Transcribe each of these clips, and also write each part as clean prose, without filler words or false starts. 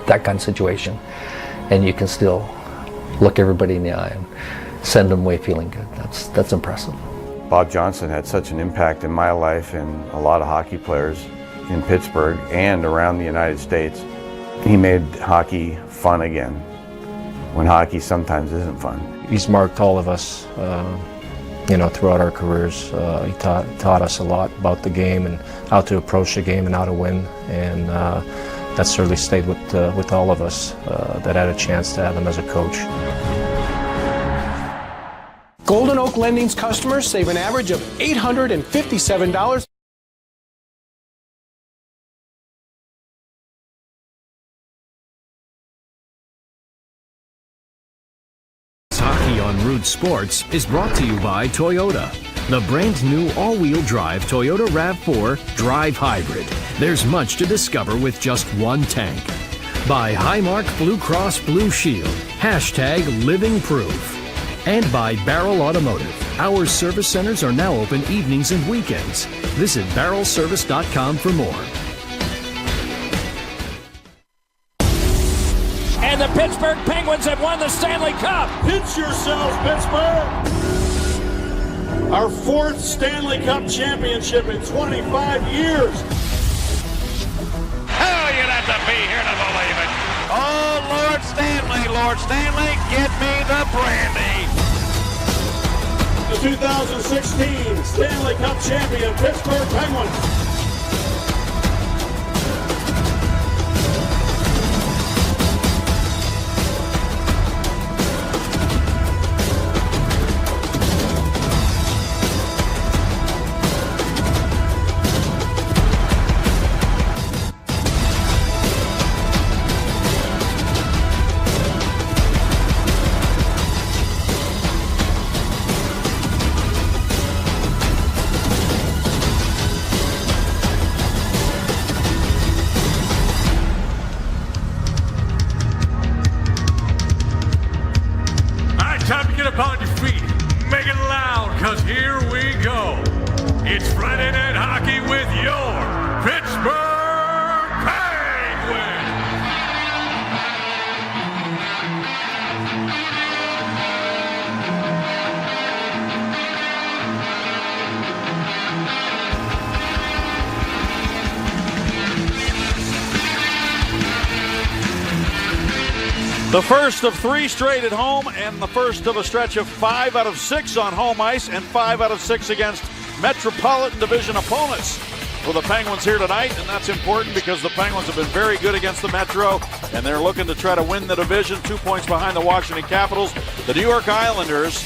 that kind of situation, and you can still look everybody in the eye and send them away feeling good. That's impressive. Bob Johnson had such an impact in my life and a lot of hockey players in Pittsburgh and around the United States. He made hockey fun again, when hockey sometimes isn't fun. He's marked all of us, throughout our careers. He taught us a lot about the game and how to approach the game and how to win, and that certainly stayed with all of us that had a chance to have him as a coach. Golden Oak Lending's customers save an average of $857. Hockey on Root Sports is brought to you by Toyota. The brand new all-wheel drive Toyota RAV4 Drive Hybrid. There's much to discover with just one tank. By Highmark Blue Cross Blue Shield, #Living Proof. And by Barrel Automotive. Our service centers are now open evenings and weekends. Visit barrelservice.com for more. And the Pittsburgh Penguins have won the Stanley Cup. Pinch yourselves, Pittsburgh! Our 4th Stanley Cup championship in 25 years. Oh, you'd have to be here to believe it. Oh, Lord Stanley, get me the brandy. The 2016 Stanley Cup champion Pittsburgh Penguins. Time to get up on your feet. Make it loud, because here we go. It's Friday Night Hockey with your Pittsburgh Penguins. The first of 3 straight at home, and the first of a stretch of 5 out of 6 on home ice, and 5 out of 6 against Metropolitan Division opponents for the Penguins here tonight. And that's important because the Penguins have been very good against the Metro, and they're looking to try to win the division, 2 points behind the Washington Capitals. The New York Islanders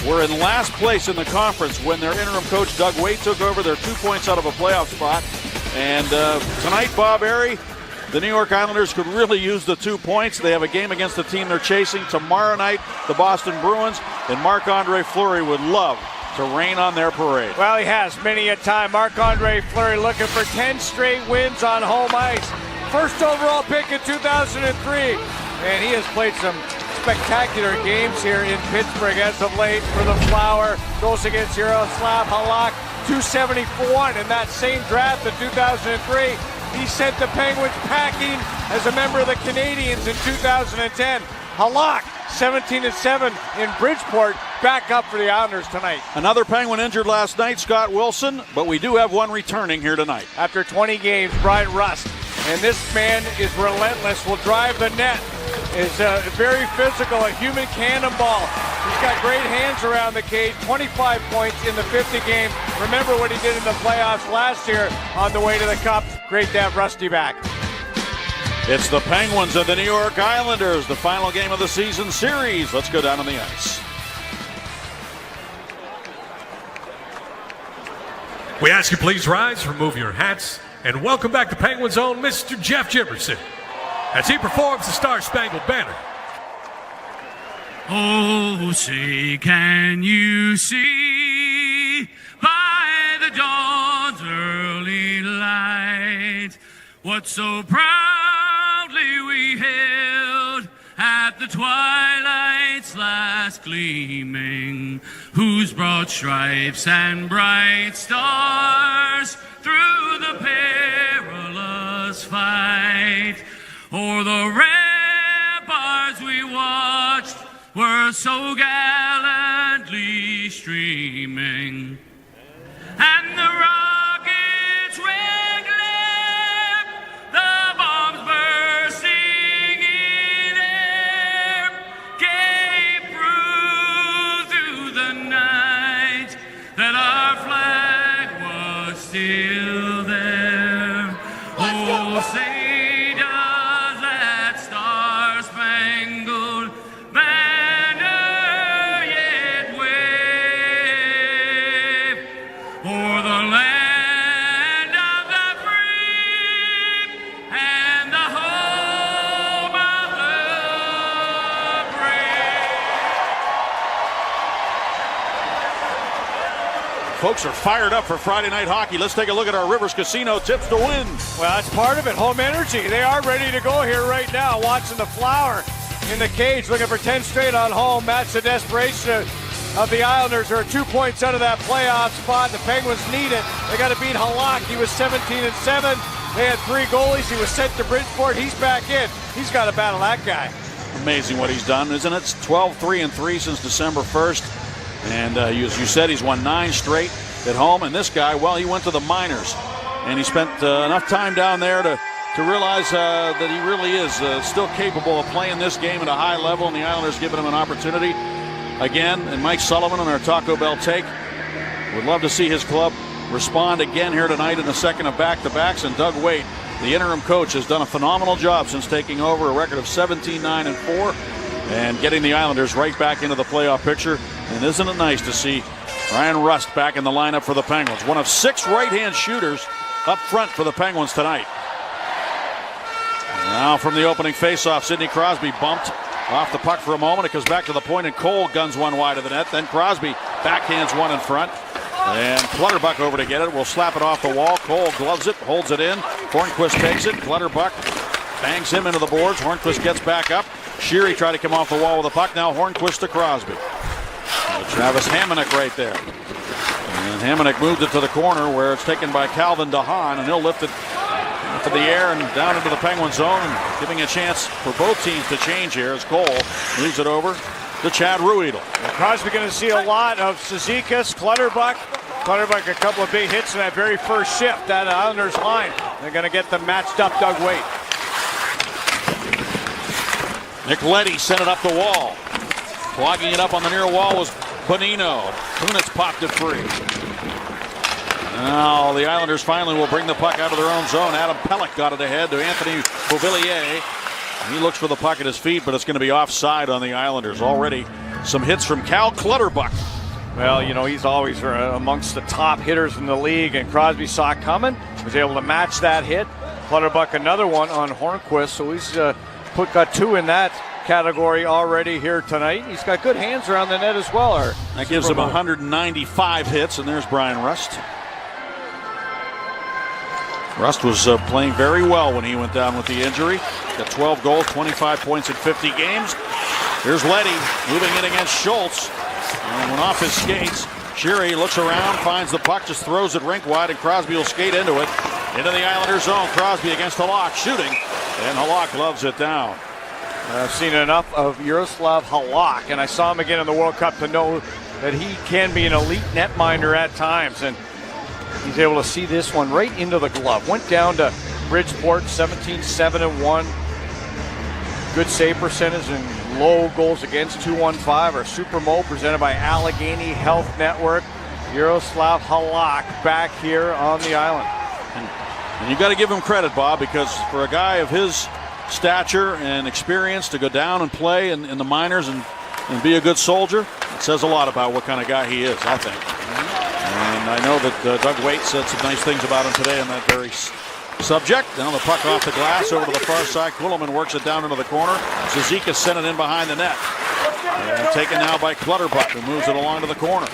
were in last place in the conference when their interim coach Doug Waite took over. They're 2 points out of a playoff spot. And tonight, Bob Airy, the New York Islanders could really use the 2 points. They have a game against the team they're chasing tomorrow night, the Boston Bruins, and Marc-Andre Fleury would love to rain on their parade. Well, he has many a time. Marc-Andre Fleury looking for 10 straight wins on home ice. First overall pick in 2003, and he has played some spectacular games here in Pittsburgh as of late for the Flower. Goes against Yaroslav Halak, 271 in that same draft in 2003. He sent the Penguins packing as a member of the Canadiens in 2010. Halak, 17-7 in Bridgeport, back up for the Islanders tonight. Another Penguin injured last night, Scott Wilson, but we do have one returning here tonight. After 20 games, Brian Rust, and this man is relentless, will drive the net. Is very physical, a human cannonball. He's got great hands around the cage, 25 points in the 50 game. Remember what he did in the playoffs last year on the way to the Cup. Great to have Rusty back. It's the Penguins and the New York Islanders, the final game of the season series. Let's go down on the ice. We ask you please rise, remove your hats, and welcome back to Penguins' own Mr. Jeff Jefferson as he performs the Star-Spangled Banner. Oh, say, can you see by the dawn's early light what so proudly we hailed at the twilight's last gleaming, whose broad stripes and bright stars through the perilous fight o'er the ramparts we watched were so gallantly streaming, and the rockets red glare, the bombs bursting in air, gave proof through the night that our flag was still there. Oh, say does that star-spangled banner yet wave o'er the land of the free and the home of the brave. Folks are fired up for Friday night hockey. Let's take a look at our Rivers Casino tips to win. Well, that's part of it. Home energy. They are ready to go here right now. Watching the Flower in the cage, looking for 10 straight on home. Match the desperation of the Islanders. They're 2 points out of that playoff spot. The Penguins need it. They got to beat Halak. He was 17-7. They had 3 goalies. He was sent to Bridgeport. He's back in. He's got to battle that guy. Amazing what he's done, isn't it? 12-3-3 since December 1st. And as you said, he's won 9 straight at home. And this guy, well, he went to the minors. And he spent enough time down there to realize that he really is still capable of playing this game at a high level. And the Islanders giving him an opportunity again. And Mike Sullivan on our Taco Bell take would love to see his club respond again here tonight in the second of back-to-backs. And Doug Waite, the interim coach, has done a phenomenal job since taking over, a record of 17-9-4. And getting the Islanders right back into the playoff picture. And isn't it nice to see Ryan Rust back in the lineup for the Penguins? One of 6 right-hand shooters up front for the Penguins tonight. Now from the opening faceoff, Sidney Crosby bumped off the puck for a moment. It goes back to the point, and Cole guns one wide of the net. Then Crosby backhands one in front. And Clutterbuck over to get it. Will slap it off the wall. Cole gloves it, holds it in. Hornquist takes it. Clutterbuck bangs him into the boards. Hornquist gets back up. Sheary tried to come off the wall with the puck. Now Hornquist to Crosby. Travis Hamonic right there. And Hamonic moved it to the corner where it's taken by Calvin DeHaan, and he'll lift it into the air and down into the Penguin zone, and giving a chance for both teams to change here as Cole moves it over to Chad Ruedel. Crosby going to see a lot of Cizikas, Clutterbuck. Clutterbuck a couple of big hits in that very first shift. That Islanders line. They're going to get them matched up. Doug Waite. Nick Leddy sent it up the wall. Clogging it up on the near wall was Bonino. Kunitz popped it free. Now the Islanders finally will bring the puck out of their own zone. Adam Pelech got it ahead to Anthony Beauvillier. He looks for the puck at his feet, but it's going to be offside on the Islanders. Already some hits from Cal Clutterbuck. Well, you know, he's always amongst the top hitters in the league, and Crosby saw it coming, was able to match that hit. Clutterbuck another one on Hornquist, so he's got 2 in that category already here tonight. He's got good hands around the net as well. That gives him 195 hits, and there's Brian Rust. Rust was playing very well when he went down with the injury. Got 12 goals, 25 points in 50 games. Here's Leddy moving in against Schultz. And went off his skates. Sheary looks around, finds the puck, just throws it rink wide, and Crosby will skate into it. Into the Islanders zone. Crosby against Halak, shooting, and Halak loves it down. I've seen enough of Jaroslav Halak, and I saw him again in the World Cup to know that he can be an elite netminder at times, and he's able to see this one right into the glove. Went down to Bridgeport, 17-7-1. Good save percentage and low goals against, 215. Our Super Mo presented by Allegheny Health Network. Jaroslav Halak back here on the island. And you got to give him credit, Bob, because for a guy of his stature and experience to go down and play in the minors and be a good soldier, it says a lot about what kind of guy he is, I think. And I know that Doug Waite said some nice things about him today on that very subject. Now the puck off the glass over to the far side. Quilliman works it down into the corner. Cizikas sent it in behind the net. And taken now by Clutterbuck, who moves it along to the corner.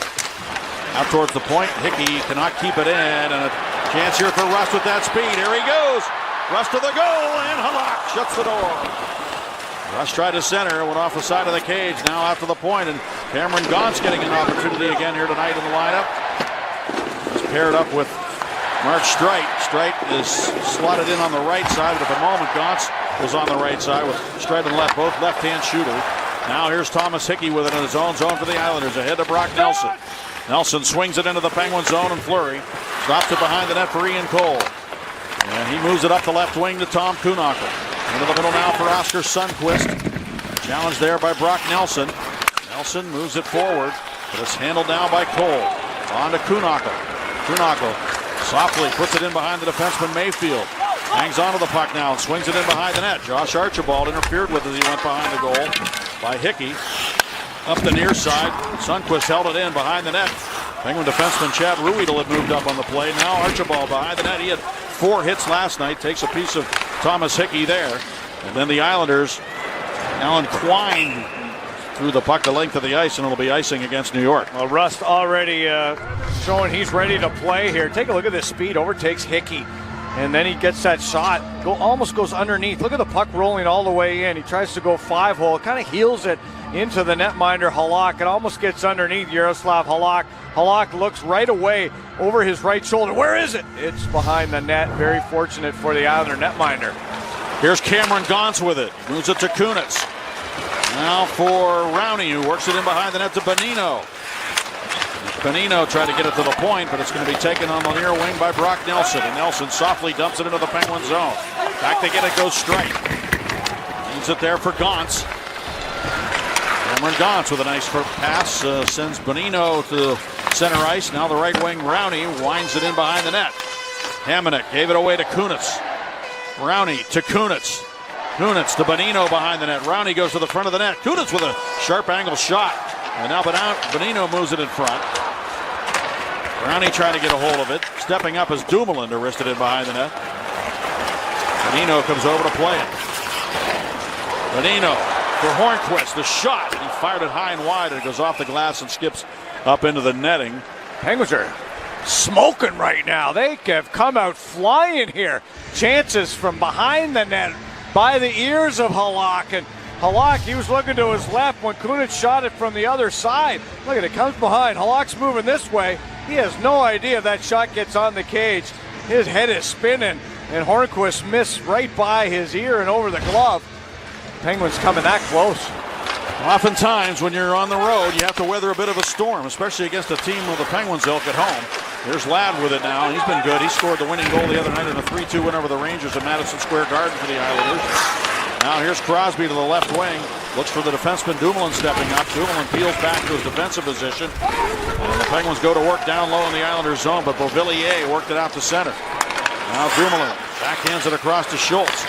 Out towards the point. Hickey cannot keep it in, and a chance here for Rust with that speed. Here he goes. Rust to the goal, and Halak shuts the door. Rust tried to center, went off the side of the cage, now out to the point, and Cameron Gaunt's getting an opportunity again here tonight in the lineup. He's paired up with Mark Streit. Streit is slotted in on the right side, but at the moment Gaunt's was on the right side with Stratton left, both left-hand shooter. Now here's Thomas Hickey with it in his own zone for the Islanders. Ahead to Brock Nelson. Nelson swings it into the Penguin zone, and Fleury drops it behind the net for Ian Cole. And he moves it up the left wing to Tom Kuhnhackl. Into the middle now for Oscar Sundqvist. Challenged there by Brock Nelson. Nelson moves it forward, but it's handled now by Cole. On to Kuhnhackl. Kuhnhackl softly puts it in behind the defenseman Mayfield. Hangs onto the puck now and swings it in behind the net. Josh Archibald interfered with as he went behind the goal by Hickey. Up the near side, Sundqvist held it in behind the net. Penguin defenseman Chad Ruhwedel had moved up on the play. Now Archibald behind the net. He had 4 hits last night. Takes a piece of Thomas Hickey there. And then the Islanders, Alan Quine threw the puck the length of the ice, and it'll be icing against New York. Well, Rust already showing he's ready to play here. Take a look at this speed. Overtakes Hickey. And then he gets that shot. Almost goes underneath. Look at the puck rolling all the way in. He tries to go 5-hole. Kind of heels it into the netminder Halak. It almost gets underneath Yaroslav Halak. Halak looks right away over his right shoulder. Where is it? It's behind the net. Very fortunate for the Islander netminder. Here's Cameron Gauntz with it. Moves it to Kunitz. Now for Rowney, who works it in behind the net to Bonino. Bonino tried to get it to the point, but it's going to be taken on the near wing by Brock Nelson. And Nelson softly dumps it into the Penguin zone. Back to get it goes Strike. Leaves it there for Gauntz. Cameron Gauntz with a nice pass. Sends Bonino to center ice. Now the right wing, Rowney, winds it in behind the net. Hamonic gave it away to Kunitz. Rowney to Kunitz. Kunitz to Bonino behind the net. Rowney goes to the front of the net. Kunitz with a sharp angle shot. And now Bonino moves it in front. Rowney trying to get a hold of it. Stepping up as Dumoulin to wrist it in behind the net. Bonino comes over to play it. Bonino for Hornquist. The shot. He fired it high and wide, and it goes off the glass and skips up into the netting. Penguins are smoking right now. They have come out flying here. Chances from behind the net by the ears of Halak. And Halak, he was looking to his left when Kunitz shot it from the other side. Look at it, comes behind. Halak's moving this way. He has no idea if that shot gets on the cage. His head is spinning, and Hornquist missed right by his ear and over the glove. Penguins coming that close. Oftentimes, when you're on the road, you have to weather a bit of a storm, especially against a team with the Penguins ilk at home. There's Ladd with it now. He's been good. He scored the winning goal the other night in a 3-2 win over the Rangers at Madison Square Garden for the Islanders. Now here's Crosby to the left wing. Looks for the defenseman Dumoulin stepping up. Dumoulin peels back to his defensive position. And the Penguins go to work down low in the Islanders zone, but Beauvillier worked it out to center. Now Dumoulin backhands it across to Schultz.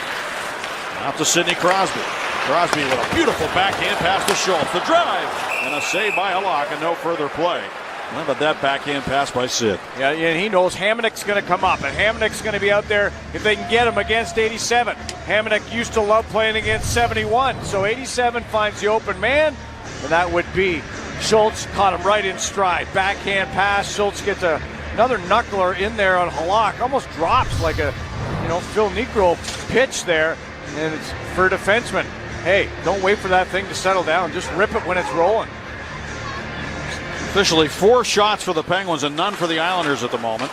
Out to Sidney Crosby. Crosby with a beautiful backhand pass to Schultz. The drive and a save by Halak and no further play. How about that backhand pass by Sid? Yeah, and he knows Hamonic's going to come up, and Hamonic's going to be out there if they can get him against 87. Hamonic used to love playing against 71, so 87 finds the open man, and that would be Schultz. Caught him right in stride. Backhand pass. Schultz gets another knuckler in there on Halak. Almost drops like a Phil Niekro pitch there, and it's for a defenseman. Hey, don't wait for that thing to settle down. Just rip it when it's rolling. Officially 4 shots for the Penguins and none for the Islanders at the moment.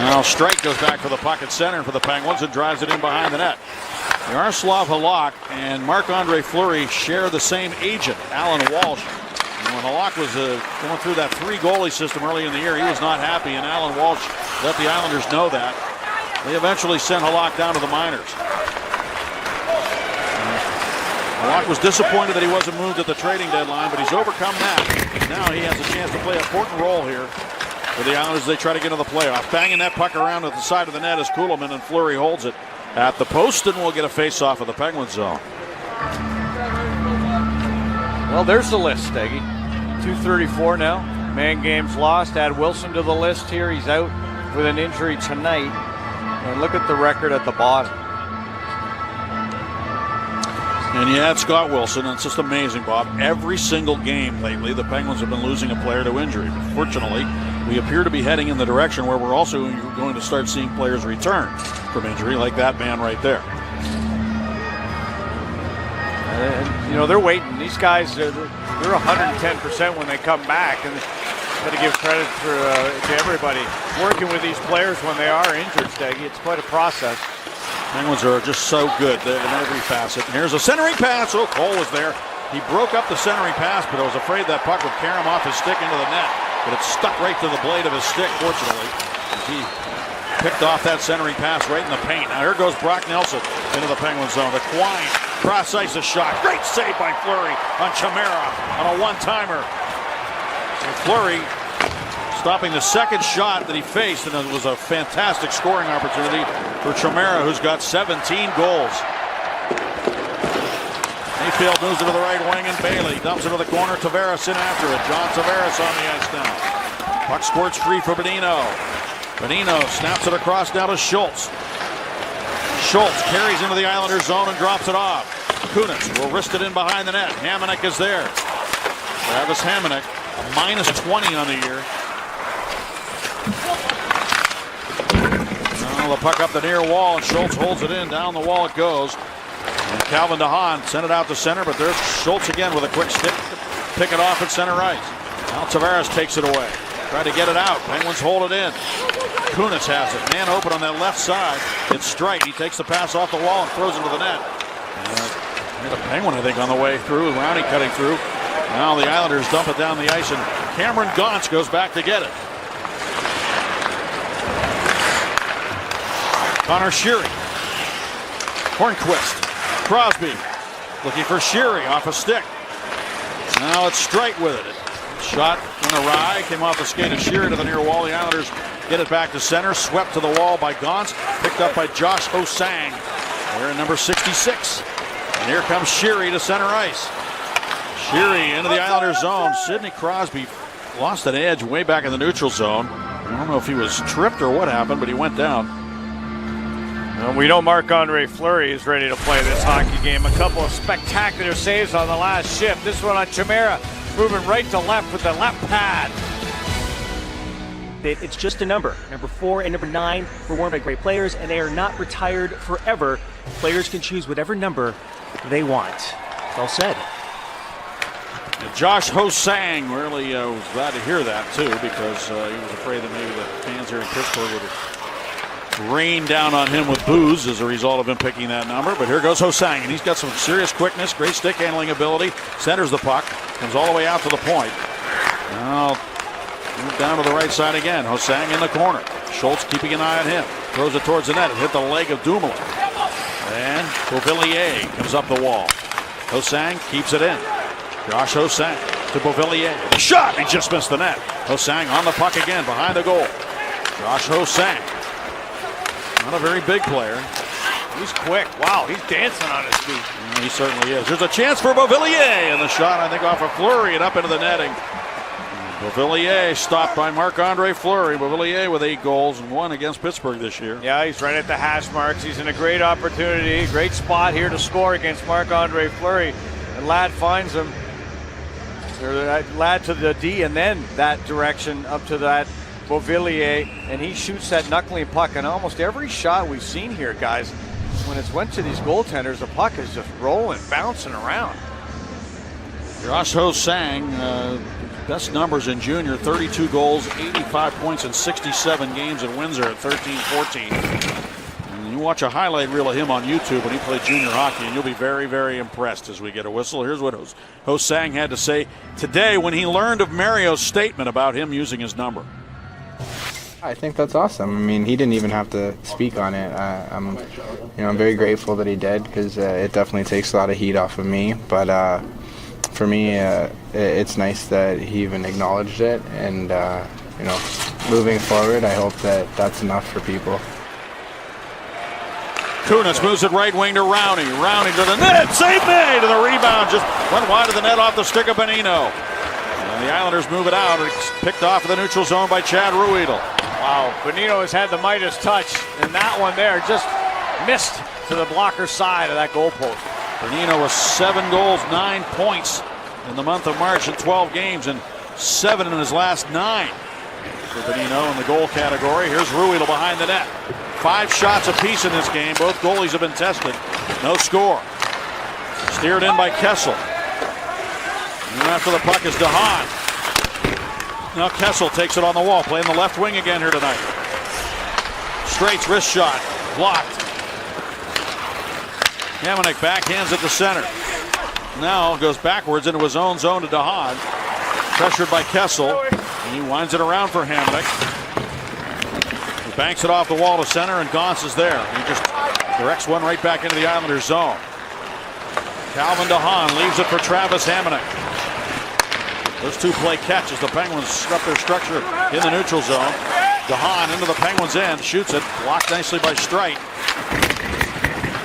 Now Strike goes back for the puck at center for the Penguins and drives it in behind the net. Yaroslav Halak and Marc-Andre Fleury share the same agent, Alan Walsh. And when Halak was going through that 3-goalie system early in the year, he was not happy, and Alan Walsh let the Islanders know that. They eventually sent Halak down to the minors. Halak was disappointed that he wasn't moved at the trading deadline, but he's overcome that. Now he has a chance to play an important role here for the Islanders as they try to get into the playoff. Banging that puck around at the side of the net is Kuhlman, and Fleury holds it at the post, and we'll get a face-off of the Penguins zone. Well, there's the list, Steggy. 2:34 now. Man games lost. Add Wilson to the list here. He's out with an injury tonight. And look at the record at the bottom. And you add Scott Wilson, and it's just amazing, Bob. Every single game lately, the Penguins have been losing a player to injury. Fortunately, we appear to be heading in the direction where we're also going to start seeing players return from injury, like that man right there. And, they're waiting. These guys, they're 110% when they come back. And got to give credit to everybody working with these players when they are injured, Steggy. It's quite a process. Penguins are just so good in every facet. And here's a centering pass. Oh, Cole was there. He broke up the centering pass, but I was afraid that puck would carry him off his stick into the net. But it stuck right to the blade of his stick, fortunately. He picked off that centering pass right in the paint. Now here goes Brock Nelson into the Penguin zone. The Quine cross ice a shot. Great save by Fleury on Chimera on a one-timer. And Fleury stopping the second shot that he faced, and it was a fantastic scoring opportunity for Chimera, who's got 17 goals. Mayfield moves it to the right wing, and Bailey dumps it to the corner. Tavares in after it. John Tavares on the ice now. Puck squirts free for Bonino. Bonino snaps it across now to Schultz. Schultz carries into the Islanders zone and drops it off. Kunitz will wrist it in behind the net. Hamonic is there. Travis Hamonic, a -20 on the year. Now the puck up the near wall, and Schultz holds it in. Down the wall it goes. And Calvin DeHaan sent it out to center, but there's Schultz again with a quick stick. Pick it off at center ice. Now Tavares takes it away. Try to get it out. Penguins hold it in. Kunitz has it. Man open on that left side. It's Streit. He takes the pass off the wall and throws it to the net. And a Penguin, I think, on the way through. Rowney cutting through. Now the Islanders dump it down the ice, and Cameron Gauntz goes back to get it. Connor Sheary. Hornquist. Crosby looking for Sheary off a stick. Now it's Streit with it. Shot went awry, came off the skate of Sheary to the near wall. The Islanders get it back to center, swept to the wall by Gauntz, picked up by Josh Ho-Sang. They're in number 66. And here comes Sheary to center ice. Sheary into the Islanders zone. Sidney Crosby lost an edge way back in the neutral zone. I don't know if he was tripped or what happened, but he went down. Well, we know Marc-Andre Fleury is ready to play this hockey game. A couple of spectacular saves on the last shift. This one on Chimera, moving right to left with the left pad. It's just a number. Number 4 and number 9 were worn by great players, and they are not retired forever. Players can choose whatever number they want. Well said. And Josh Ho-Sang really was glad to hear that, too, because he was afraid that maybe the fans here in Pittsburgh would rain down on him with booze as a result of him picking that number. But here goes Ho-Sang, and he's got some serious quickness, great stick handling ability, centers the puck, comes all the way out to the point. Now move down to the right side again. Ho-Sang in the corner. Schultz keeping an eye on him. Throws it towards the net. It hit the leg of Dumoulin. And Beauvillier comes up the wall. Ho-Sang keeps it in. Josh Ho-Sang to Beauvillier. The shot! He just missed the net. Ho-Sang on the puck again behind the goal. Josh Ho-Sang. Not a very big player. He's quick. Wow, he's dancing on his feet. He certainly is. There's a chance for Beauvillier, and the shot, I think, off of Fleury and up into the netting. Beauvillier stopped by Marc-Andre Fleury. Beauvillier with 8 goals and 1 against Pittsburgh this year. Yeah, he's right at the hash marks. He's in a great opportunity, great spot here to score against Marc-Andre Fleury. And Ladd finds him. Ladd to the D and then that direction up to that Beauvillier, and he shoots that knuckling puck. And almost every shot we've seen here, guys, when it's went to these goaltenders, the puck is just rolling, bouncing around. Josh Ho-Sang, best numbers in junior, 32 goals, 85 points in 67 games at Windsor at 13-14. And you watch a highlight reel of him on YouTube when he played junior hockey, and you'll be very, very impressed as we get a whistle. Here's what Ho-Sang had to say today when he learned of Mario's statement about him using his number. I think that's awesome. I mean, he didn't even have to speak on it. I'm very grateful that he did, because it definitely takes a lot of heat off of me. But for me, it's nice that he even acknowledged it. And moving forward, I hope that that's enough for people. Kunitz moves it right wing to Rowney. Rowney to the net. Save made, and the rebound just went wide of the net off the stick of Bonino. And the Islanders move it out. It's picked off in the neutral zone by Chad Ruedel. Wow, Bonino has had the Midas touch, and that one there just missed to the blocker side of that goalpost. Bonino with 7 goals, 9 points in the month of March in 12 games, and 7 in his last 9 for Bonino in the goal category. Here's Ruedel behind the net. 5 shots apiece in this game. Both goalies have been tested. No score. Steered in by Kessel. And after the puck is DeHaan. Now Kessel takes it on the wall, playing the left wing again here tonight. Straight's wrist shot, blocked. Hamonic backhands it to center. Now goes backwards into his own zone to DeHaan. Pressured by Kessel. He winds it around for Hamonic. He banks it off the wall to center, and Gauntz is there. He just directs one right back into the Islanders' zone. Calvin DeHaan leaves it for Travis Hamonic. Those two play catch as the Penguins disrupt their structure in the neutral zone. DeHaan into the Penguins' end, shoots it, blocked nicely by Streit.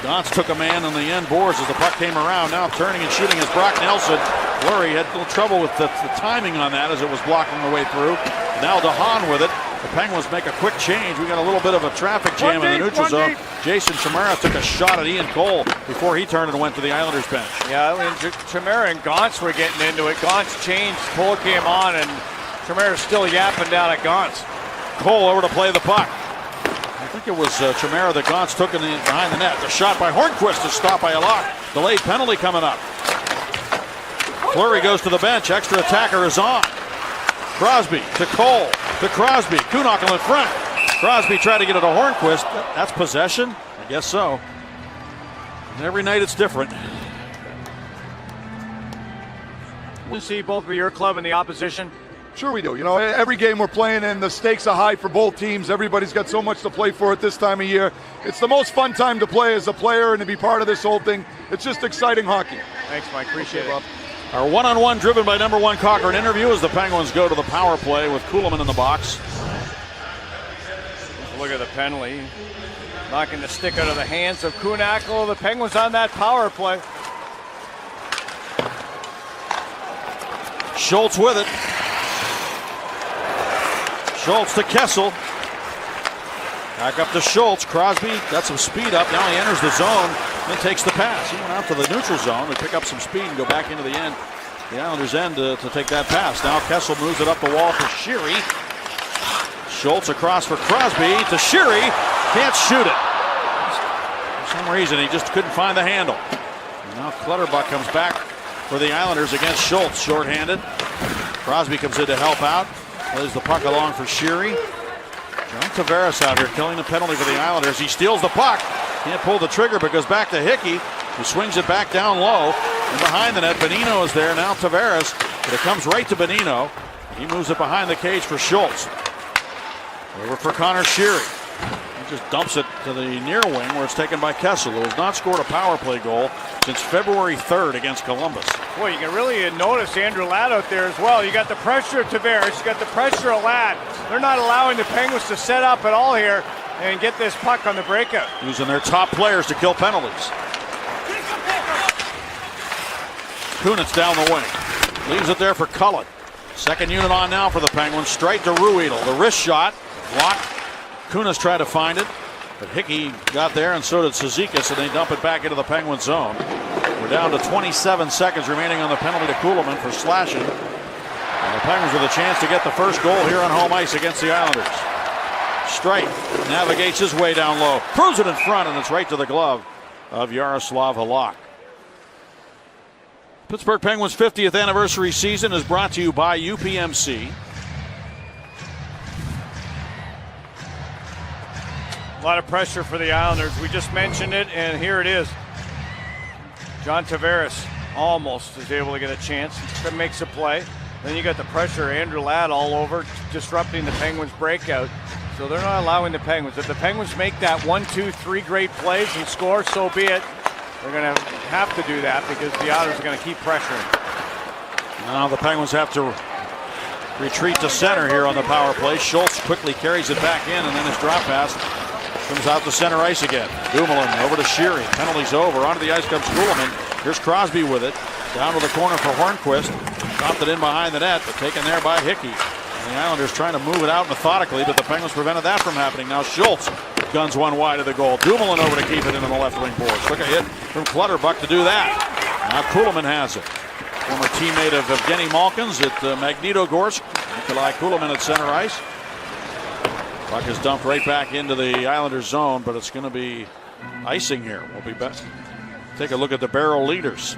Gauntz took a man on the end boards as the puck came around. Now turning and shooting is Brock Nelson. Fleury had a little trouble with the timing on that as it was blocking the way through. Now DeHaan with it. The Penguins make a quick change. We got a little bit of a traffic jam in the neutral zone. Jason Chimera took a shot at Ian Cole before he turned and went to the Islanders bench. Yeah, I mean, Chimera and Gauntz were getting into it. Gauntz changed, Cole came on, and Chimera's still yapping down at Gauntz. Cole over to play the puck. I think it was Chimera that Gauntz took behind the net. The shot by Hornquist is stopped by a lock. Delayed penalty coming up. Fleury goes to the bench. Extra attacker is on. Crosby to Cole to Crosby. Kuhnhackl in front. Crosby tried to get it to Hornquist. That's possession? I guess so. And every night it's different. You see both of your club and the opposition. Sure we do. You know, every game we're playing in, the stakes are high for both teams. Everybody's got so much to play for at this time of year. It's the most fun time to play as a player and to be part of this whole thing. It's just exciting hockey. Thanks, Mike. Appreciate it. Our one-on-one driven by number one Cochrane interview as the Penguins go to the power play with Kuhlman in the box. Look at the penalty. Knocking the stick out of the hands of Kuhnhackl. The Penguins on that power play. Schultz with it. Schultz to Kessel. Back up to Schultz. Crosby got some speed up. Now he enters the zone and takes the pass. He went out to the neutral zone to pick up some speed and go back into the Islanders' end to take that pass. Now Kessel moves it up the wall for Sheary. Schultz across for Crosby to Sheary. Can't shoot it. For some reason he just couldn't find the handle. And now Clutterbuck comes back for the Islanders against Schultz, shorthanded. Crosby comes in to help out. Plays the puck along for Sheary. John Tavares out here killing the penalty for the Islanders. He steals the puck. Can't pull the trigger but goes back to Hickey, who swings it back down low. And behind the net, Bonino is there. Now Tavares, but it comes right to Bonino. He moves it behind the cage for Schultz. Over for Connor Sheary. He just dumps it to the near wing where it's taken by Kessel, who has not scored a power play goal since February 3rd against Columbus. Boy, you can really notice Andrew Ladd out there as well. You got the pressure of Tavares, you got the pressure of Ladd. They're not allowing the Penguins to set up at all here and get this puck on the breakout. Using their top players to kill penalties. Kunitz down the wing. Leaves it there for Cullen. Second unit on now for the Penguins. Straight to Ruedel. The wrist shot. Blocked. Kunitz tried to find it, but Hickey got there and so did Cizikas, and they dump it back into the Penguin zone. We're down to 27 seconds remaining on the penalty to Kuhlman for slashing. And the Penguins with a chance to get the first goal here on home ice against the Islanders. Straight navigates his way down low. Throws it in front, and it's right to the glove of Yaroslav Halak. Pittsburgh Penguins' 50th anniversary season is brought to you by UPMC. A lot of pressure for the Islanders. We just mentioned it, and here it is. John Tavares almost is able to get a chance. That makes a play. Then you got the pressure, Andrew Ladd all over, disrupting the Penguins' breakout. So they're not allowing the Penguins. If the Penguins make that 1, 2, 3 great plays and score, so be it. They're going to have to do that because the Islanders are going to keep pressuring. Now the Penguins have to retreat to center here on the power play. Schultz quickly carries it back in, and then his drop pass comes out to center ice again. Dumoulin over to Sheary. Penalty's over. Onto the ice comes Kuhlman. Here's Crosby with it. Down to the corner for Hornquist. Dropped it in behind the net, but taken there by Hickey. And the Islanders trying to move it out methodically, but the Penguins prevented that from happening. Now Schultz guns one wide of the goal. Dumoulin over to keep it into the left wing boards. Took a hit from Clutterbuck to do that. Now Kuhlman has it. Former teammate of Evgeny Malkin's at Magnitogorsk. Nikolai Kuhlman at center ice. Puck is dumped right back into the Islanders zone, but it's going to be icing here. We'll be back. Take a look at the barrel leaders.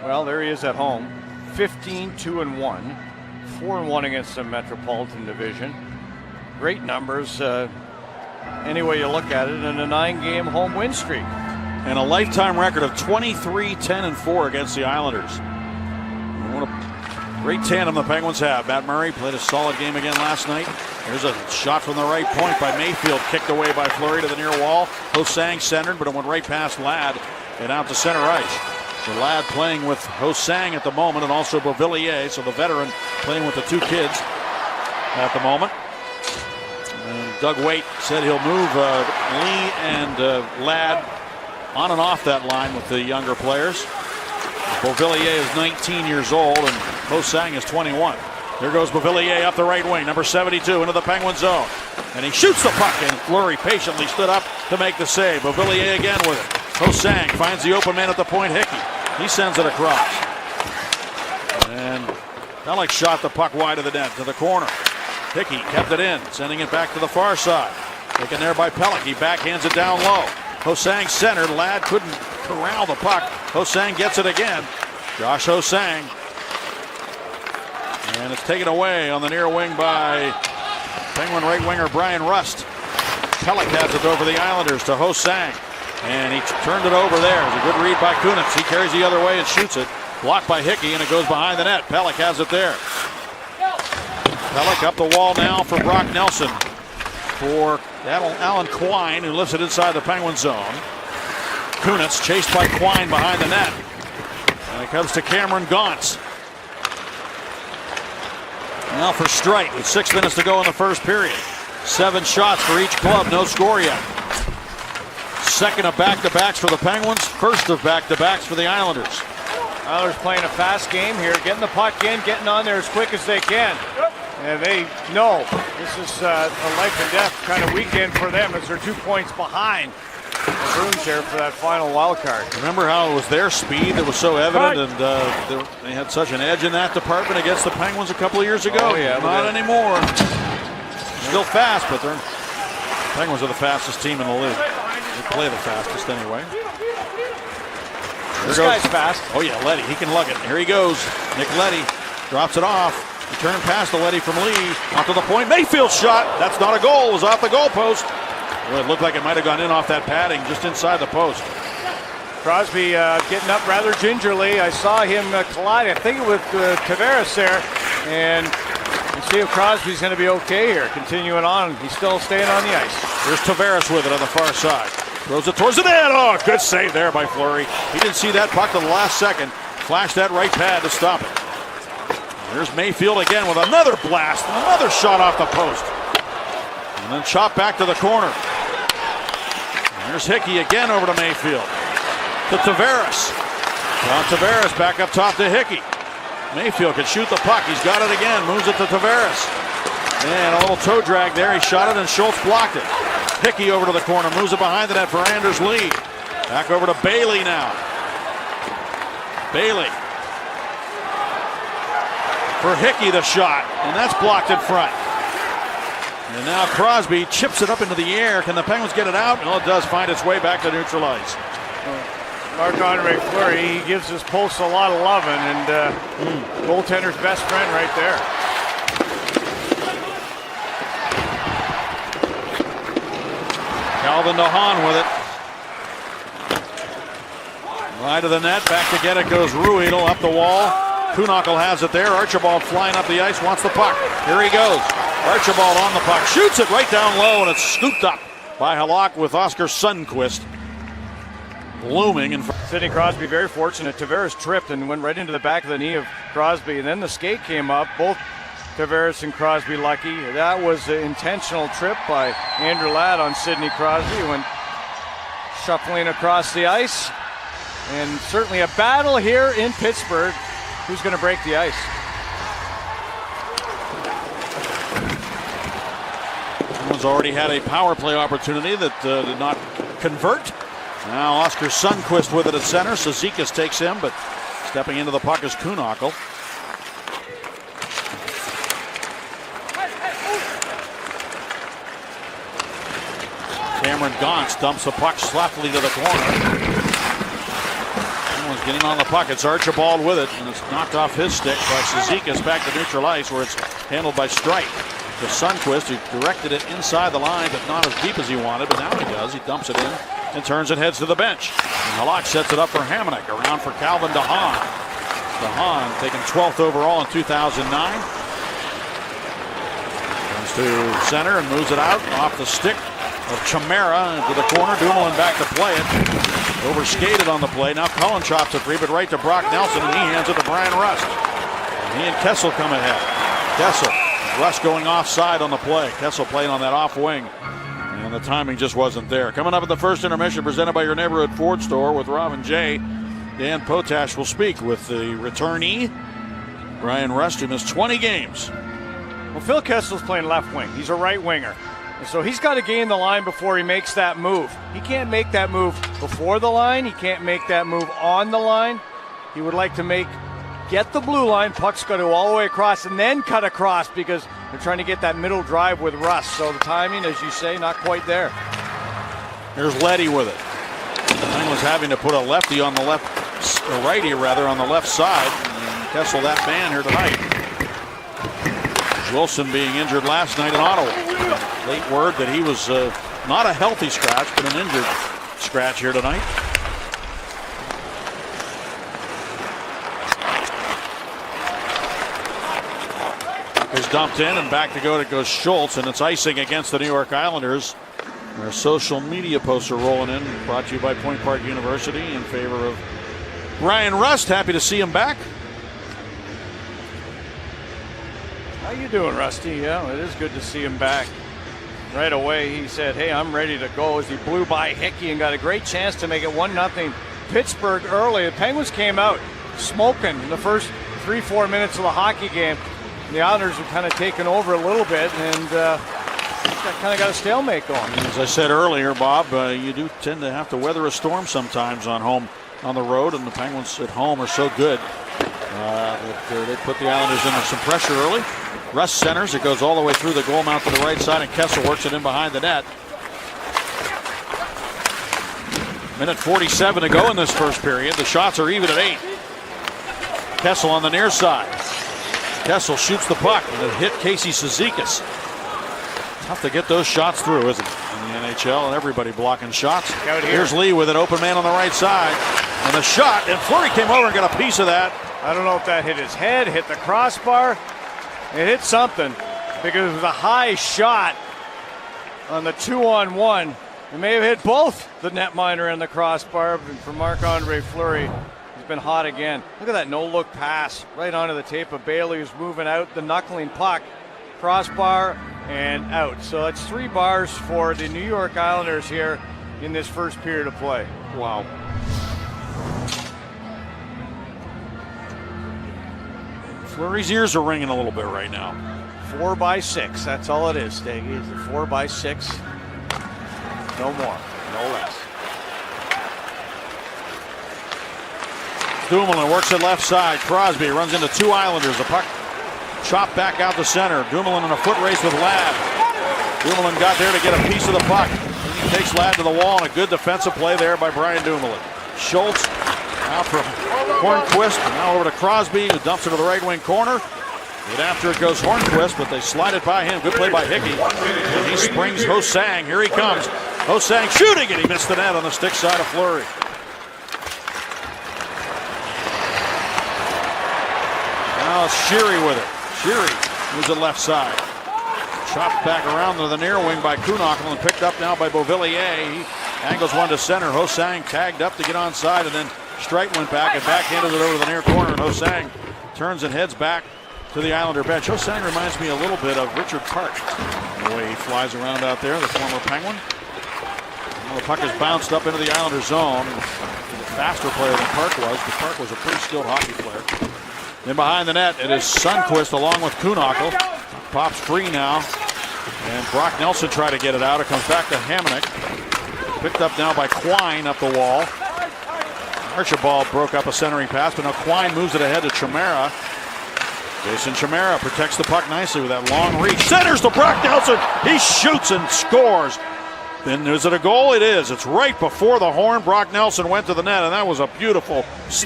Well, there he is at home. 15-2-1. 4-1 against the Metropolitan Division. Great numbers. any way you look at it, and a 9-game home win streak. And a lifetime record of 23-10-4 against the Islanders. What a great tandem the Penguins have. Matt Murray played a solid game again last night. There's a shot from the right point by Mayfield, kicked away by Fleury to the near wall. Ho-Sang centered, but it went right past Ladd and out to center ice. So Ladd playing with Ho-Sang at the moment, and also Beauvillier, so the veteran playing with the two kids at the moment. And Doug Waite said he'll move Lee and Ladd on and off that line with the younger players. Beauvillier is 19 years old and Ho-Sang is 21. Here goes Beauvillier up the right wing, number 72, into the Penguin zone. And he shoots the puck, and Fleury patiently stood up to make the save. Beauvillier again with it. Ho-Sang finds the open man at the point, Hickey. He sends it across. And Pelech shot the puck wide of the net to the corner. Hickey kept it in, sending it back to the far side. Taken there by Pelech. He backhands it down low. Ho-Sang centered. Ladd couldn't corral the puck. Ho-Sang gets it again. Josh Ho-Sang. And it's taken away on the near wing by Penguin right winger Brian Rust. Pelech has it over the Islanders to Ho-Sang. And he turned it over there. It was a good read by Kunitz. He carries the other way and shoots it. Blocked by Hickey, and it goes behind the net. Pelech has it there. Pelech up the wall now for Brock Nelson. For Alan Quine, who lifts it inside the Penguin zone. Kunitz chased by Quine behind the net. And it comes to Cameron Gaunce. Now for Streit with 6 minutes to go in the first period. 7 shots for each club, no score yet. Second of back-to-backs for the Penguins, first of back-to-backs for the Islanders. Islanders playing a fast game here, getting the puck in, getting on there as quick as they can. And they know this is a life and death kind of weekend for them as they're 2 points behind the Bruins here for that final wild card. Remember how it was their speed that was so evident, and they had such an edge in that department against the Penguins a couple of years ago. Oh, yeah, not anymore. Still fast, but the Penguins are the fastest team in the league. They play the fastest anyway. This guy's fast. Oh yeah, Leddy, he can lug it. Here he goes. Nick Leddy drops it off. Return pass to Leddy from Lee. Off to the point. Mayfield shot. That's not a goal. It was off the goalpost. Well, it looked like it might have gone in off that padding just inside the post. Crosby getting up rather gingerly. I saw him collide, I think, with Tavares there. And we'll see if Crosby's going to be okay here. Continuing on. He's still staying on the ice. There's Tavares with it on the far side. Throws it towards the net. Oh, good save there by Fleury. He didn't see that puck to the last second. Flashed that right pad to stop it. There's Mayfield again with another blast. Another shot off the post. And then chopped back to the corner. There's Hickey again over to Mayfield. To Tavares. John Tavares back up top to Hickey. Mayfield can shoot the puck. He's got it again. Moves it to Tavares. And a little toe drag there. He shot it and Schultz blocked it. Hickey over to the corner. Moves it behind the net for Anders Lee. Back over to Bailey now. Bailey. For Hickey the shot. And that's blocked in front. And now Crosby chips it up into the air. Can the Penguins get it out? No, it does find its way back to neutral ice. Marc-Andre Fleury, he gives his post a lot of loving, and goaltender's best friend right there. Calvin DeHaan with it. Wide of the net, back to get it goes Ruhedel up the wall. Kühnhackl has it there. Archibald flying up the ice, wants the puck. Here he goes. Archibald on the puck, shoots it right down low, and it's scooped up by Halak with Oscar Sundqvist looming in front. Sidney Crosby very fortunate. Tavares tripped and went right into the back of the knee of Crosby, and then the skate came up. Both Tavares and Crosby lucky. That was an intentional trip by Andrew Ladd on Sidney Crosby. He went shuffling across the ice. And certainly a battle here in Pittsburgh. Who's going to break the ice? Someone's already had a power play opportunity that did not convert. Now Oscar Sundqvist with it at center. Cizikas takes him, but stepping into the puck is Kühnhackl. Cameron Gaunce dumps the puck softly to the corner. Someone's getting on the puck. It's Archibald with it, and it's knocked off his stick by Cizikas back to neutral ice where it's handled by Streit. to Sundqvist, who directed it inside the line, but not as deep as he wanted. But now he does. He dumps it in and turns it, heads to the bench. And Halak sets it up for Hamonic. Around for Calvin DeHaan. DeHaan taken 12th overall in 2009. Comes to center and moves it out off the stick of Chimera into the corner. Dumoulin back to play it. Overskated on the play. Now Cullen chops it free, but right to Brock Nelson, and he hands it to Brian Rust. And he and Kessel come ahead. Kessel, Rust going offside on the play. Kessel playing on that off wing, and the timing just wasn't there. Coming up at the first intermission, presented by your neighborhood Ford store with Rob and Jay. Dan Potash will speak with the returnee, Brian Rust, who missed 20 games. Well, Phil Kessel's playing left wing. He's a right winger. And so he's got to gain the line before he makes that move. He can't make that move before the line. He can't make that move on the line. He would like to get the blue line. Puck's got to go all the way across and then cut across because they're trying to get that middle drive with Russ. So the timing, as you say, not quite there. Here's Leddy with it. The Penguins having to put a lefty on the left, or righty rather, on the left side. And Kessel that man here tonight. Wilson being injured last night in Ottawa. Late word that he was not a healthy scratch, but an injured scratch here tonight. Is dumped in, and back to go. It goes Schultz, and it's icing against the New York Islanders. Our social media posts are rolling in, brought to you by Point Park University in favor of Brian Rust. Happy to see him back. How you doing, Rusty? Yeah, it is good to see him back. Right away, he said, hey, I'm ready to go, as he blew by Hickey and got a great chance to make it 1-0 Pittsburgh early. The Penguins came out smoking in the first 3-4 minutes of the hockey game. The Islanders were kind of taken over a little bit, and kind of got a stalemate going. As I said earlier, Bob, you do tend to have to weather a storm sometimes on the road, and the Penguins at home are so good that they put the Islanders under some pressure early. Russ centers, it goes all the way through the goal mouth to the right side, and Kessel works it in behind the net. Minute 47 to go in this first period. The shots are even at 8. Kessel on the near side. Kessel shoots the puck, and it hit Casey Cizikas. Tough to get those shots through, isn't it? In the NHL, and everybody blocking shots. Here's Lee with an open man on the right side. And the shot, and Fleury came over and got a piece of that. I don't know if that hit his head, hit the crossbar. It hit something because it was a high shot on the 2-on-1. It may have hit both the netminder and the crossbar. But for Marc-Andre Fleury, he's been hot again. Look at that no-look pass right onto the tape of Bailey, who's moving out the knuckling puck. Crossbar and out. So that's 3 bars for the New York Islanders here in this first period of play. Wow. Fleury's ears are ringing a little bit right now. 4x6, that's all it is, Staggy. It's a 4x6. No more, no less. Dumoulin works it left side. Crosby runs into 2 Islanders. The puck chopped back out the center. Dumoulin in a foot race with Ladd. Dumoulin got there to get a piece of the puck. He takes Ladd to the wall, and a good defensive play there by Brian Dumoulin. Schultz out from Hornquist, and now over to Crosby, who dumps it to the right wing corner. Right after it goes Hornquist, but they slide it by him. Good play by Hickey. And he springs Ho-Sang. Here he comes. Ho-Sang shooting, and he missed the net on the stick side of Fleury. Now it's Sheary with it. Sheary moves it left side. Chopped back around to the near wing by Kuhnhackl and picked up now by Beauvillier. He angles one to center. Ho-Sang tagged up to get onside, and then Streit went back and backhanded it over to the near corner, and Ho-Sang turns and heads back to the Islander bench. Ho-Sang reminds me a little bit of Richard Park, the way he flies around out there, the former Penguin. Well, the puck is bounced up into the Islander zone. He's a faster player than Park was, but Park was a pretty skilled hockey player. Then behind the net, it is Sundqvist along with Kuhnhackl. Pops free now, and Brock Nelson tried to get it out. It comes back to Hamonic. Picked up now by Quine up the wall. Archibald broke up a centering pass, but now Quine moves it ahead to Chimera. Jason Chimera protects the puck nicely with that long reach. Centers to Brock Nelson. He shoots and scores. Then is it a goal? It is. It's right before the horn. Brock Nelson went to the net, and that was a beautiful. It's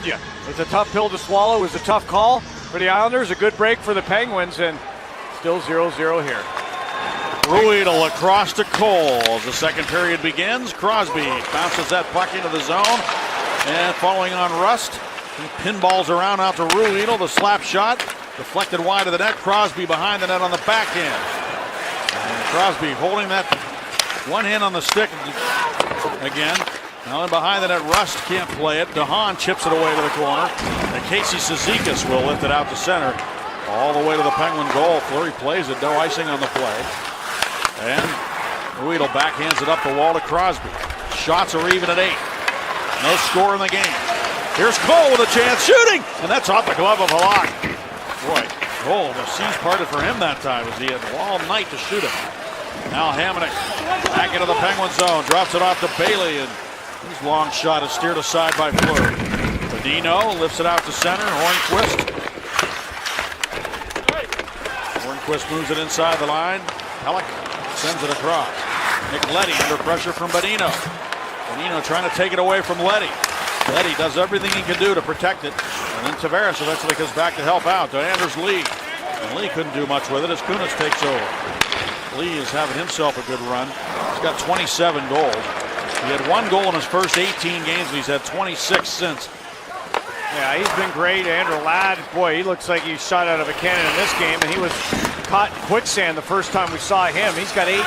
a tough pill to swallow. It was a tough call for the Islanders. A good break for the Penguins, and still 0-0 here. Ruedel across to Cole as the second period begins. Crosby bounces that puck into the zone, and following on Rust, he pinballs around out to Ruedel. The slap shot deflected wide of the net. Crosby behind the net on the backhand. And Crosby holding that one hand on the stick again. Now in behind the net, Rust can't play it. DeHaan chips it away to the corner. And Casey Cizikas will lift it out to center. All the way to the Penguin goal. Fleury plays it, no icing on the play. And Ruedel backhands it up the wall to Crosby. Shots are even at 8. No score in the game. Here's Cole with a chance, shooting! And that's off the glove of Halak. Boy, Cole, the seas parted for him that time as he had all night to shoot it. Now Hamonic back into the Penguin zone. Drops it off to Bailey, and his long shot is steered aside by Fleury. Badino lifts it out to center. Hornquist. Hornquist moves it inside the line. Pelech sends it across. Nick Leddy under pressure from Badino. Badino trying to take it away from Leddy. Leddy does everything he can do to protect it. And then Tavares eventually comes back to help out. To Anders Lee. And Lee couldn't do much with it as Kunis takes over. Lee is having himself a good run. He's got 27 goals. He had 1 goal in his first 18 games, and he's had 26 since. Yeah, he's been great. Andrew Ladd, boy, he looks like he shot out of a cannon in this game, and he was caught in quicksand the first time we saw him. He's got 8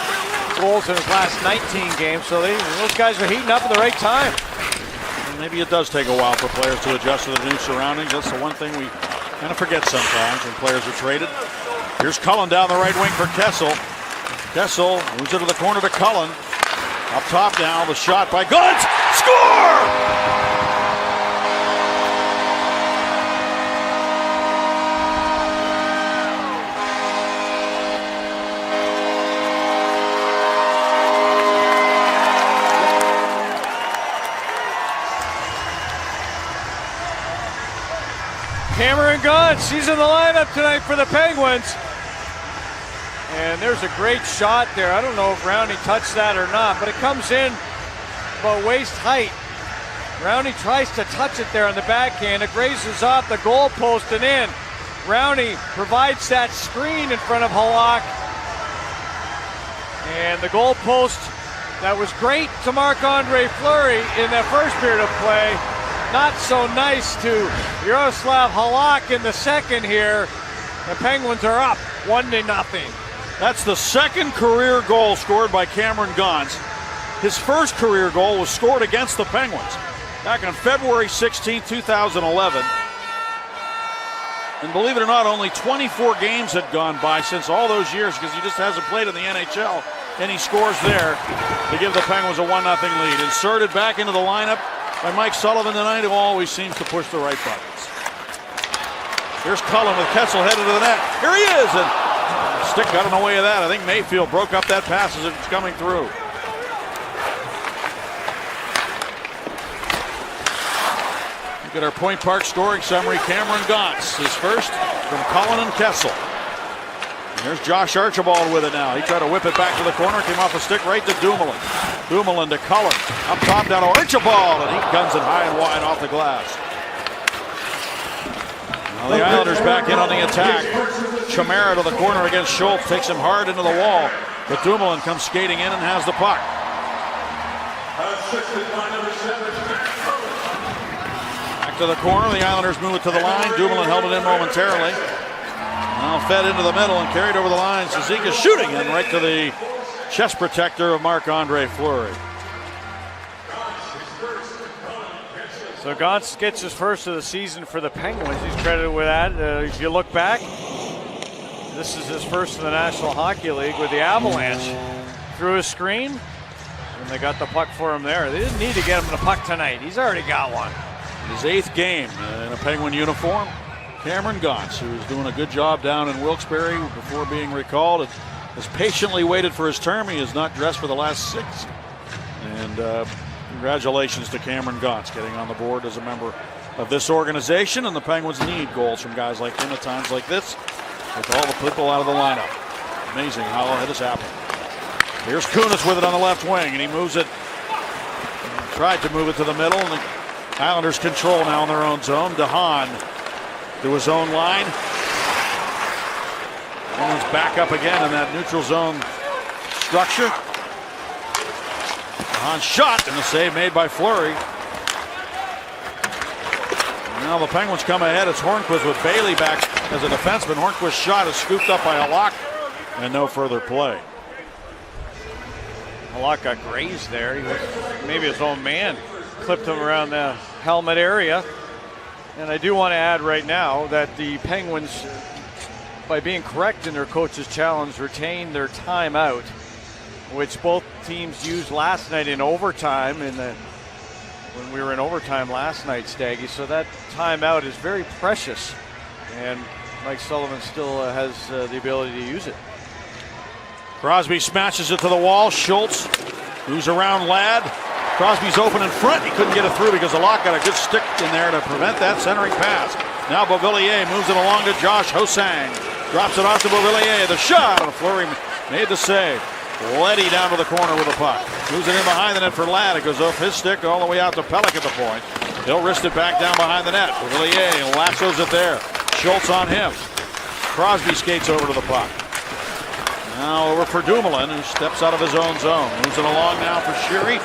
goals in his last 19 games, so those guys are heating up at the right time. And maybe it does take a while for players to adjust to the new surroundings. That's the one thing we kind of forget sometimes when players are traded. Here's Cullen down the right wing for Kessel. Kessel moves it to the corner to Cullen. Up top now, the shot by Goods. Score! Cameron Gaunt, she's in the lineup tonight for the Penguins. And there's a great shot there. I don't know if Rowney touched that or not, but it comes in about waist height. Rowney tries to touch it there on the backhand. It grazes off the goal post and in. Rowney provides that screen in front of Halak. And the goal post, that was great to Marc-Andre Fleury in that first period of play. Not so nice to Yaroslav Halak in the second here. The Penguins are up 1-0. That's the second career goal scored by Cameron Gaunt. His first career goal was scored against the Penguins back on February 16, 2011. And believe it or not, only 24 games had gone by since all those years because he just hasn't played in the NHL. And he scores there to give the Penguins a 1-0 lead. Inserted back into the lineup by Mike Sullivan tonight, who always seems to push the right buttons. Here's Cullen with Kessel headed to the net. Here he is, and stick got in the way of that. I think Mayfield broke up that pass as it was coming through. Look at our Point Park scoring summary. Cameron Gaunt, his first from Cullen and Kessel. And there's Josh Archibald with it now. He tried to whip it back to the corner, came off a stick right to Dumoulin. Dumoulin to Cullen. Up top down to Archibald, and he guns it high and wide off the glass. Now the Islanders back in on the attack. Chamara to the corner against Schultz, takes him hard into the wall. But Dumoulin comes skating in and has the puck. Back to the corner, the Islanders move it to the line. Dumoulin held it in momentarily. Now fed into the middle and carried over the line. Cizikas shooting in right to the chest protector of Marc-Andre Fleury. So Gaunt gets his first of the season for the Penguins. He's credited with that. If you look back, this is his first in the National Hockey League with the Avalanche. Threw a screen, and they got the puck for him there. They didn't need to get him the puck tonight. He's already got one. His 8th game in a Penguin uniform. Cameron Gaunt, who's doing a good job down in Wilkes-Barre before being recalled, has patiently waited for his term. He has not dressed for the last 6. And congratulations to Cameron Gaunt getting on the board as a member of this organization. And the Penguins need goals from guys like him at times like this, with all the people out of the lineup. Amazing how it has happened. Here's Kunis with it on the left wing, and he moves it. Tried to move it to the middle, and the Islanders control now in their own zone. DeHaan to his own line. Penguins back up again in that neutral zone structure. On shot, and the save made by Fleury. Now the Penguins come ahead. It's Hornquist with Bailey back as a defenseman. Hornquist's shot is scooped up by Halak, and no further play. Halak got grazed there. He was, maybe his own man clipped him around the helmet area. And I do want to add right now that the Penguins, by being correct in their coach's challenge, retained their timeout, which both teams used last night in overtime when we were in overtime last night, Staggy. So that timeout is very precious, and Mike Sullivan still has the ability to use it. Crosby smashes it to the wall. Schultz moves around Ladd. Crosby's open in front. He couldn't get it through because Halak got a good stick in there to prevent that centering pass. Now Beauvillier moves it along to Josh Ho-Sang. Drops it off to Beauvillier. The shot, and Fleury made the save. Leddy down to the corner with the puck. Moves it in behind the net for Ladd. It goes off his stick all the way out to Pelech at the point. He'll wrist it back down behind the net. Beauvillier lassos it there. Schultz on him. Crosby skates over to the puck. Now over for Dumoulin, who steps out of his own zone. Moves it along now for Sheary.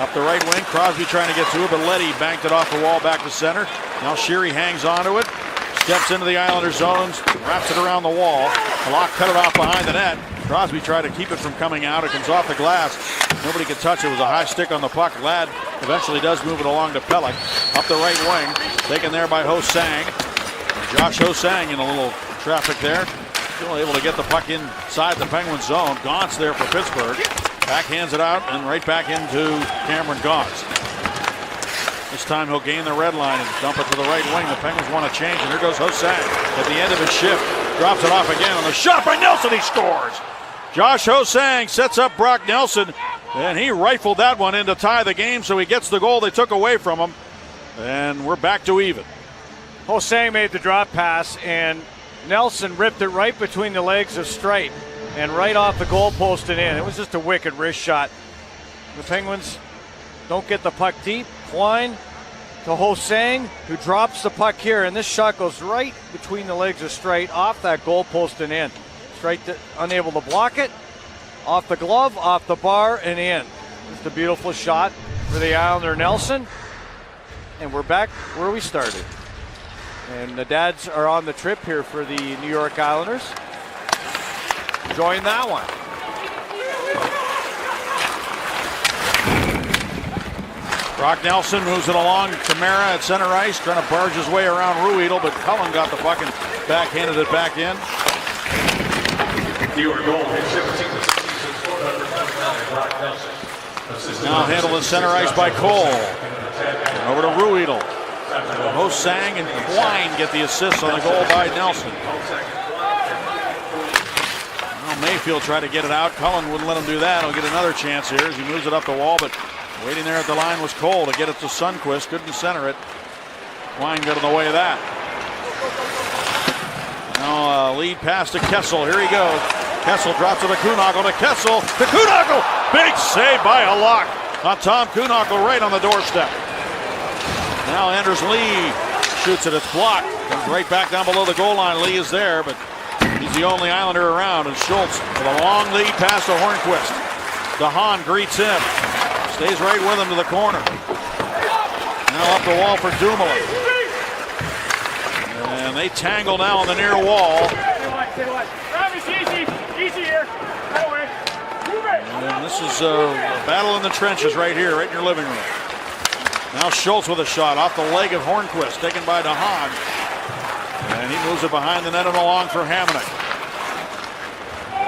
Up the right wing. Crosby trying to get to it, but Leddy banked it off the wall back to center. Now Sheary hangs onto it. Steps into the Islander zones. Wraps it around the wall. Halak cut it off behind the net. Crosby tried to keep it from coming out. It comes off the glass. Nobody could touch it. It was a high stick on the puck. Ladd eventually does move it along to Pelech. Up the right wing. Taken there by Ho-Sang. Josh Ho-Sang in a little traffic there. Still able to get the puck inside the Penguins zone. Gaunt's there for Pittsburgh. Backhands it out and right back into Cameron Gauntz. This time he'll gain the red line and dump it to the right wing. The Penguins want to change, and here goes Ho-Sang at the end of his shift. Drops it off again on the shot by Nelson. He scores. Josh Ho-Sang sets up Brock Nelson, and he rifled that one in to tie the game, so he gets the goal they took away from him, and we're back to even. Ho-Sang made the drop pass, and Nelson ripped it right between the legs of Streit and right off the goalpost and in. It was just a wicked wrist shot. The Penguins don't get the puck deep. Quine to Ho-Sang, who drops the puck here, and this shot goes right between the legs of Streit, off that goalpost and in. Streit unable to block it, off the glove, off the bar, and in. Just a beautiful shot for the Islander Nelson, and we're back where we started. And the dads are on the trip here for the New York Islanders. Enjoying that one. Brock Nelson moves it along to Mara at center ice, trying to barge his way around Ruedel, but Cullen got the puck and backhanded it back in. Now handled in center ice by Cole. And over to Ruedel. Ho-Sang and Quine get the assist on the goal by Nelson. Well, Mayfield tried to get it out. Cullen wouldn't let him do that. He'll get another chance here as he moves it up the wall, but waiting there at the line was Cole to get it to Sundqvist. Couldn't center it. Quine got in the way of that. Now lead pass to Kessel. Here he goes. Kessel drops it to Kuhnhackl. To Kessel. To Kuhnhackl. Big save by Halak on Tom Kuhnhackl right on the doorstep. Now Anders Lee shoots it. It's blocked. Comes right back down below the goal line. Lee is there, but he's the only Islander around. And Schultz with a long lead pass to Hornquist. DeHaan greets him. Stays right with him to the corner. Now up the wall for Dumoulin. And they tangle now on the near wall. And this is a battle in the trenches right here, right in your living room. Now Schultz with a shot off the leg of Hornquist, taken by DeHaan. And he moves it behind the net and along for Hamonic.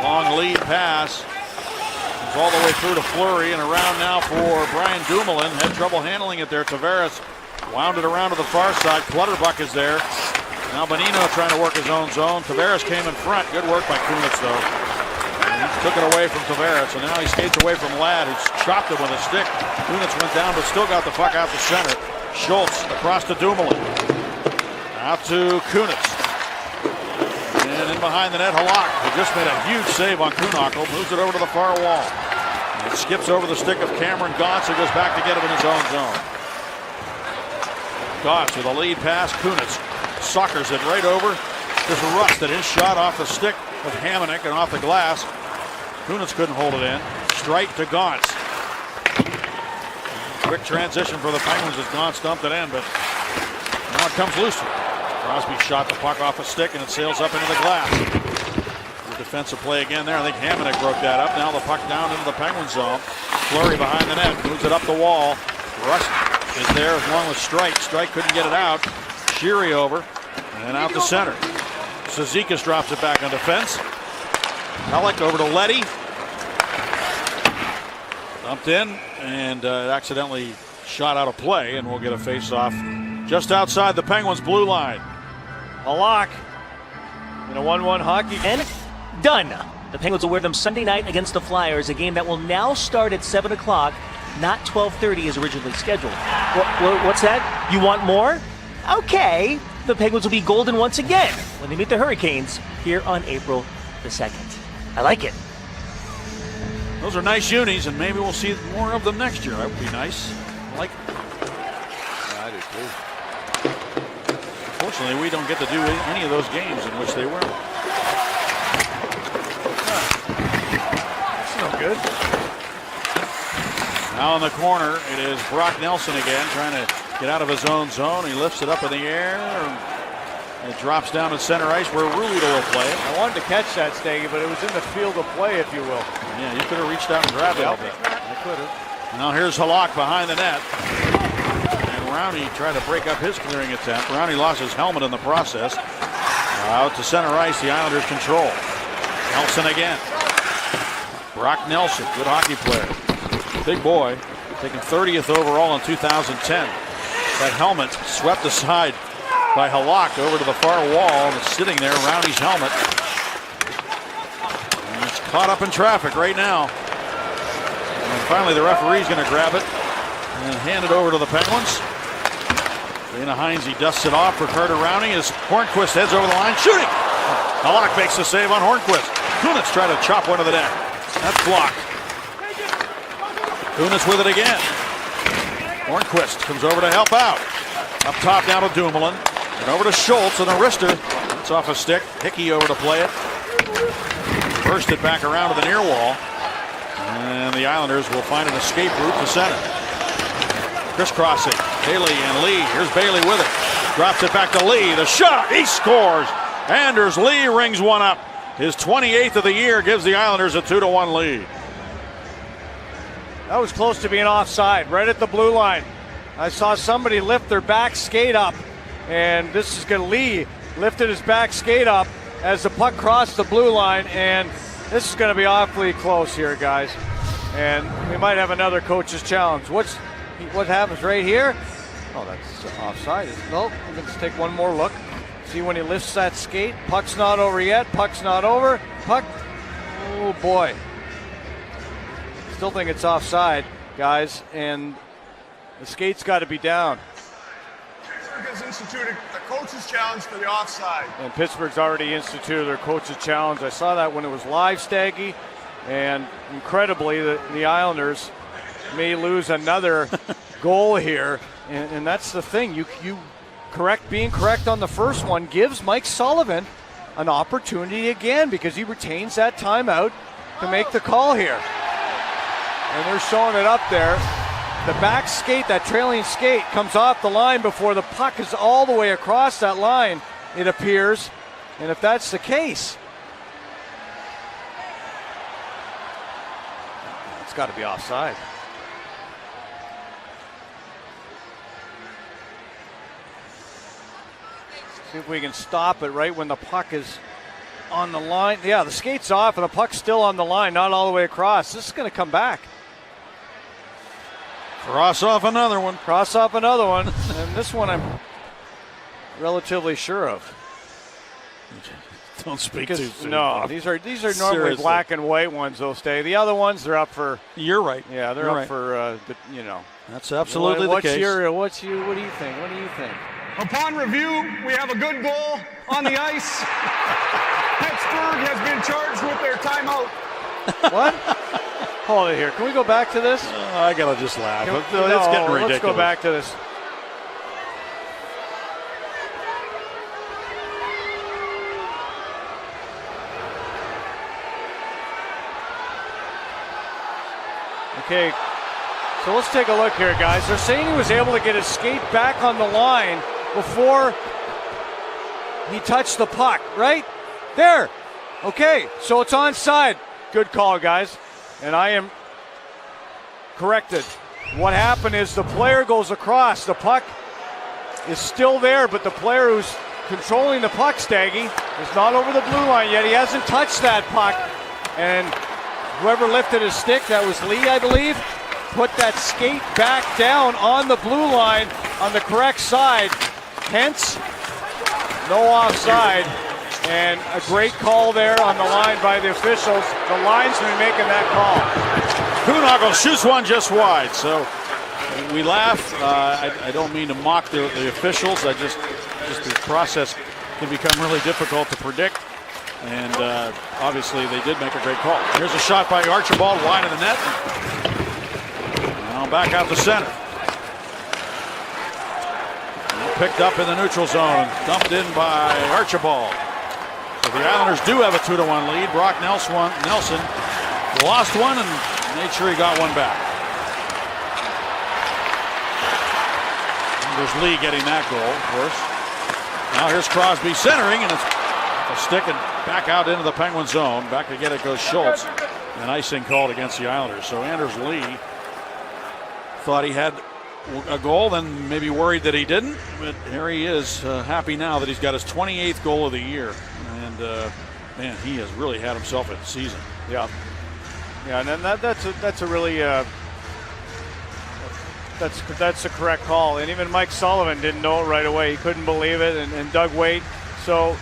Long lead pass. It's all the way through to Fleury and around now for Brian Dumoulin. Had trouble handling it there. Tavares wound it around to the far side. Clutterbuck is there. Now Bonino trying to work his own zone. Tavares came in front. Good work by Kunitz though. And he took it away from Tavares. And now he skates away from Ladd, who's chopped it with a stick. Kunitz went down but still got the puck out to center. Schultz across to Dumoulin. Out to Kunitz. And in behind the net, Halak, who just made a huge save on Kuhnhackl, moves it over to the far wall. And skips over the stick of Cameron Gauntz, who goes back to get him in his own zone. Gauntz with a lead pass. Kunitz suckers it right over. Just rusted his shot off the stick of Hamonic and off the glass. Kunitz couldn't hold it in. Strike to Gauntz. Quick transition for the Penguins as Gauntz dumped it in, but now it comes loose. Crosby shot the puck off a stick and it sails up into the glass. The defensive play again there. I think Hamonic broke that up. Now the puck down into the Penguin zone. Fleury behind the net, moves it up the wall. Russ is there along with Strike. Strike couldn't get it out. Sheary over and out to center. Cizikas drops it back on defense. Pelech over to Leddy. Dumped in and accidentally shot out of play, and we'll get a face-off just outside the Penguins' blue line. A lock in a 1-1 hockey. And done. The Penguins will wear them Sunday night against the Flyers, a game that will now start at 7 o'clock, not 12:30 as originally scheduled. What's that? You want more? Okay. The Penguins will be golden once again when they meet the Hurricanes here on April the 2nd. I like it. Those are nice unis, and maybe we'll see more of them next year. That would be nice. I like it. Yeah, I do too. Unfortunately, we don't get to do any of those games in which they wear them. That's no good. Now in the corner, it is Brock Nelson again, trying to get out of his own zone. He lifts it up in the air. It drops down to center ice where Ruhwedel will play it. I wanted to catch that, Staggy, but it was in the field of play, if you will. Yeah, you could have reached out and grabbed it. I could have. Now here's Halak behind the net. And Rowney tried to break up his clearing attempt. Rowney lost his helmet in the process. Out to center ice, the Islanders control. Nelson again. Brock Nelson, good hockey player. Big boy, taken 30th overall in 2010. That helmet swept aside by Halak over to the far wall, and it's sitting there around his helmet. And it's caught up in traffic right now. And finally the referee's going to grab it and hand it over to the Penguins. Dana Heinze dusts it off for Carter Rowney as Hornquist heads over the line, shooting! Halak makes the save on Hornquist. Kunitz tried to chop one to the net. That's blocked. Kunitz with it again. Hornquist comes over to help out. Up top now to Dumoulin. And over to Schultz and a wrister. It's off a stick. Hickey over to play it. Burst it back around to the near wall. And the Islanders will find an escape route to center. Crisscrossing. Bailey and Lee. Here's Bailey with it. Drops it back to Lee. The shot. He scores. Anders Lee rings one up. His 28th of the year gives the Islanders a 2-1 lead. That was close to being offside, right at the blue line. I saw somebody lift their back skate up, and this is going to Lee lifted his back skate up as the puck crossed the blue line, and this is going to be awfully close here, guys. And we might have another coach's challenge. What happens right here? Oh, that's offside. Nope. Let's take one more look. See when he lifts that skate. Puck's not over yet. Puck's not over. Puck. Oh boy. Still think it's offside, guys, and the skate's got to be down. Pittsburgh has instituted a coach's challenge for the offside. And Pittsburgh's already instituted their coach's challenge. I saw that when it was live, Staggy, and incredibly, the Islanders may lose another goal here, and that's the thing. You being correct on the first one gives Mike Sullivan an opportunity again because he retains that timeout to make the call here. And they're showing it up there. The back skate, that trailing skate, comes off the line before the puck is all the way across that line, it appears. And if that's the case, it's got to be offside. See if we can stop it right when the puck is on the line. Yeah, the skate's off and the puck's still on the line, not all the way across. This is going to come back. Cross off another one. Cross off another one. And this one I'm relatively sure of. Don't speak too soon. No, these are normally Seriously. black and white ones. They'll stay. The other ones, they're up for. You're right. Yeah, they're You're up right. for. That's absolutely the case. What do you think? What do you think? Upon review, we have a good goal on the ice. Pittsburgh has been charged with their timeout. What? Hold it here. Can we go back to this? I gotta just laugh. No, It's getting ridiculous. Let's go back to this. Okay, so let's take a look here, guys. They're saying he was able to get his skate back on the line before he touched the puck, right? There. Okay, so it's onside. Good call, guys. And I am corrected. What happened is the player goes across. The puck is still there, but the player who's controlling the puck, Staggy, is not over the blue line yet. He hasn't touched that puck. And whoever lifted his stick, that was Lee, I believe, put that skate back down on the blue line on the correct side. Hence, no offside. And a great call there on the line by the officials. The linesman making that call. Kuhnagel shoots one just wide. So we laugh. I don't mean to mock the officials. Just the process can become really difficult to predict. And obviously they did make a great call. Here's a shot by Archibald wide of the net. Now back out the center. Picked up in the neutral zone. Dumped in by Archibald. So the Islanders do have a 2-1 lead. Brock Nelson lost one and made sure he got one back. And there's Lee getting that goal, of course. Now here's Crosby centering, and it's a stick and back out into the Penguin zone. Back to get it goes Schultz. And icing called against the Islanders. So Anders Lee thought he had a goal, then maybe worried that he didn't. But here he is, happy now that he's got his 28th goal of the year. And man, he has really had himself a season. Yeah, and then that's a really that's a correct call. And even Mike Sullivan didn't know it right away. He couldn't believe it, and Doug Wade. So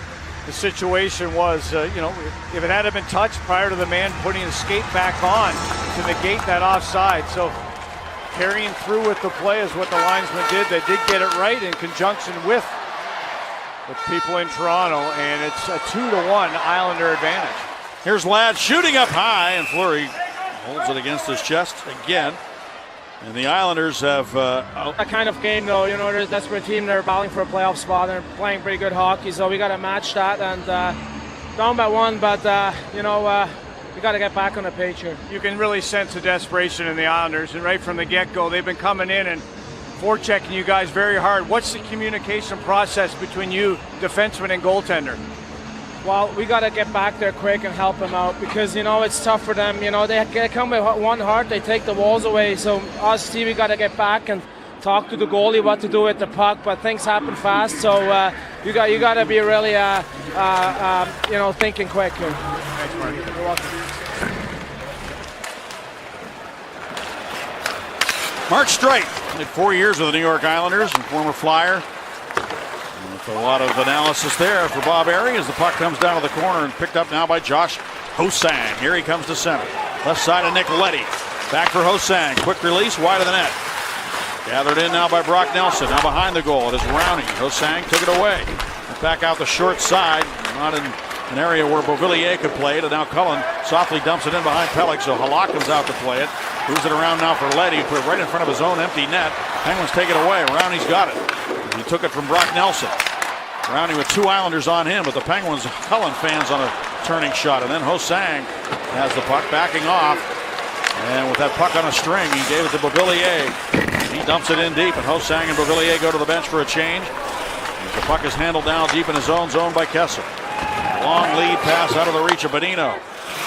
the situation was, if it had been touched prior to the man putting his skate back on to negate that offside. So carrying through with the play is what the linesman did. They did get it right in conjunction with the people in Toronto, and it's a 2-1 Islander advantage. Here's Ladd shooting up high, and Fleury holds it against his chest again. And the Islanders have that kind of game, though. They're a desperate team. They're battling for a playoff spot. They're playing pretty good hockey, so we got to match that. And down by one, but we got to get back on the page here. You can really sense the desperation in the Islanders, and right from the get-go, they've been coming in and forechecking you guys very hard. What's the communication process between you, defenseman and goaltender? Well, we got to get back there quick and help them out because, it's tough for them. They come with one heart, they take the walls away. So us, we got to get back and talk to the goalie what to do with the puck, but things happen fast. So you got to be really, thinking quick here. Thanks, Mark. You're welcome. Mark Streit, played 4 years with the New York Islanders and former Flyer. And with a lot of analysis there for Bob Airy as the puck comes down to the corner and picked up now by Josh Hosang. Here he comes to center. Left side of Nick Leddy. Back for Hosang. Quick release, wide of the net. Gathered in now by Brock Nelson. Now behind the goal. It is Rowney. Hosang took it away. Back out the short side. Not in an area where Beauvillier could play it. And now Cullen softly dumps it in behind Pelech. So Halak comes out to play it. Moves it around now for Leddy. Put it right in front of his own empty net. Penguins take it away. Rowney's got it. He took it from Brock Nelson. Rowney with two Islanders on him, but the Penguins, Cullen fans on a turning shot. And then Hosang has the puck backing off. And with that puck on a string, he gave it to Beauvillier. He dumps it in deep, and Hosang and Beauvillier go to the bench for a change. The puck is handled down deep in his own zone by Kessel. Long lead pass out of the reach of Bonino.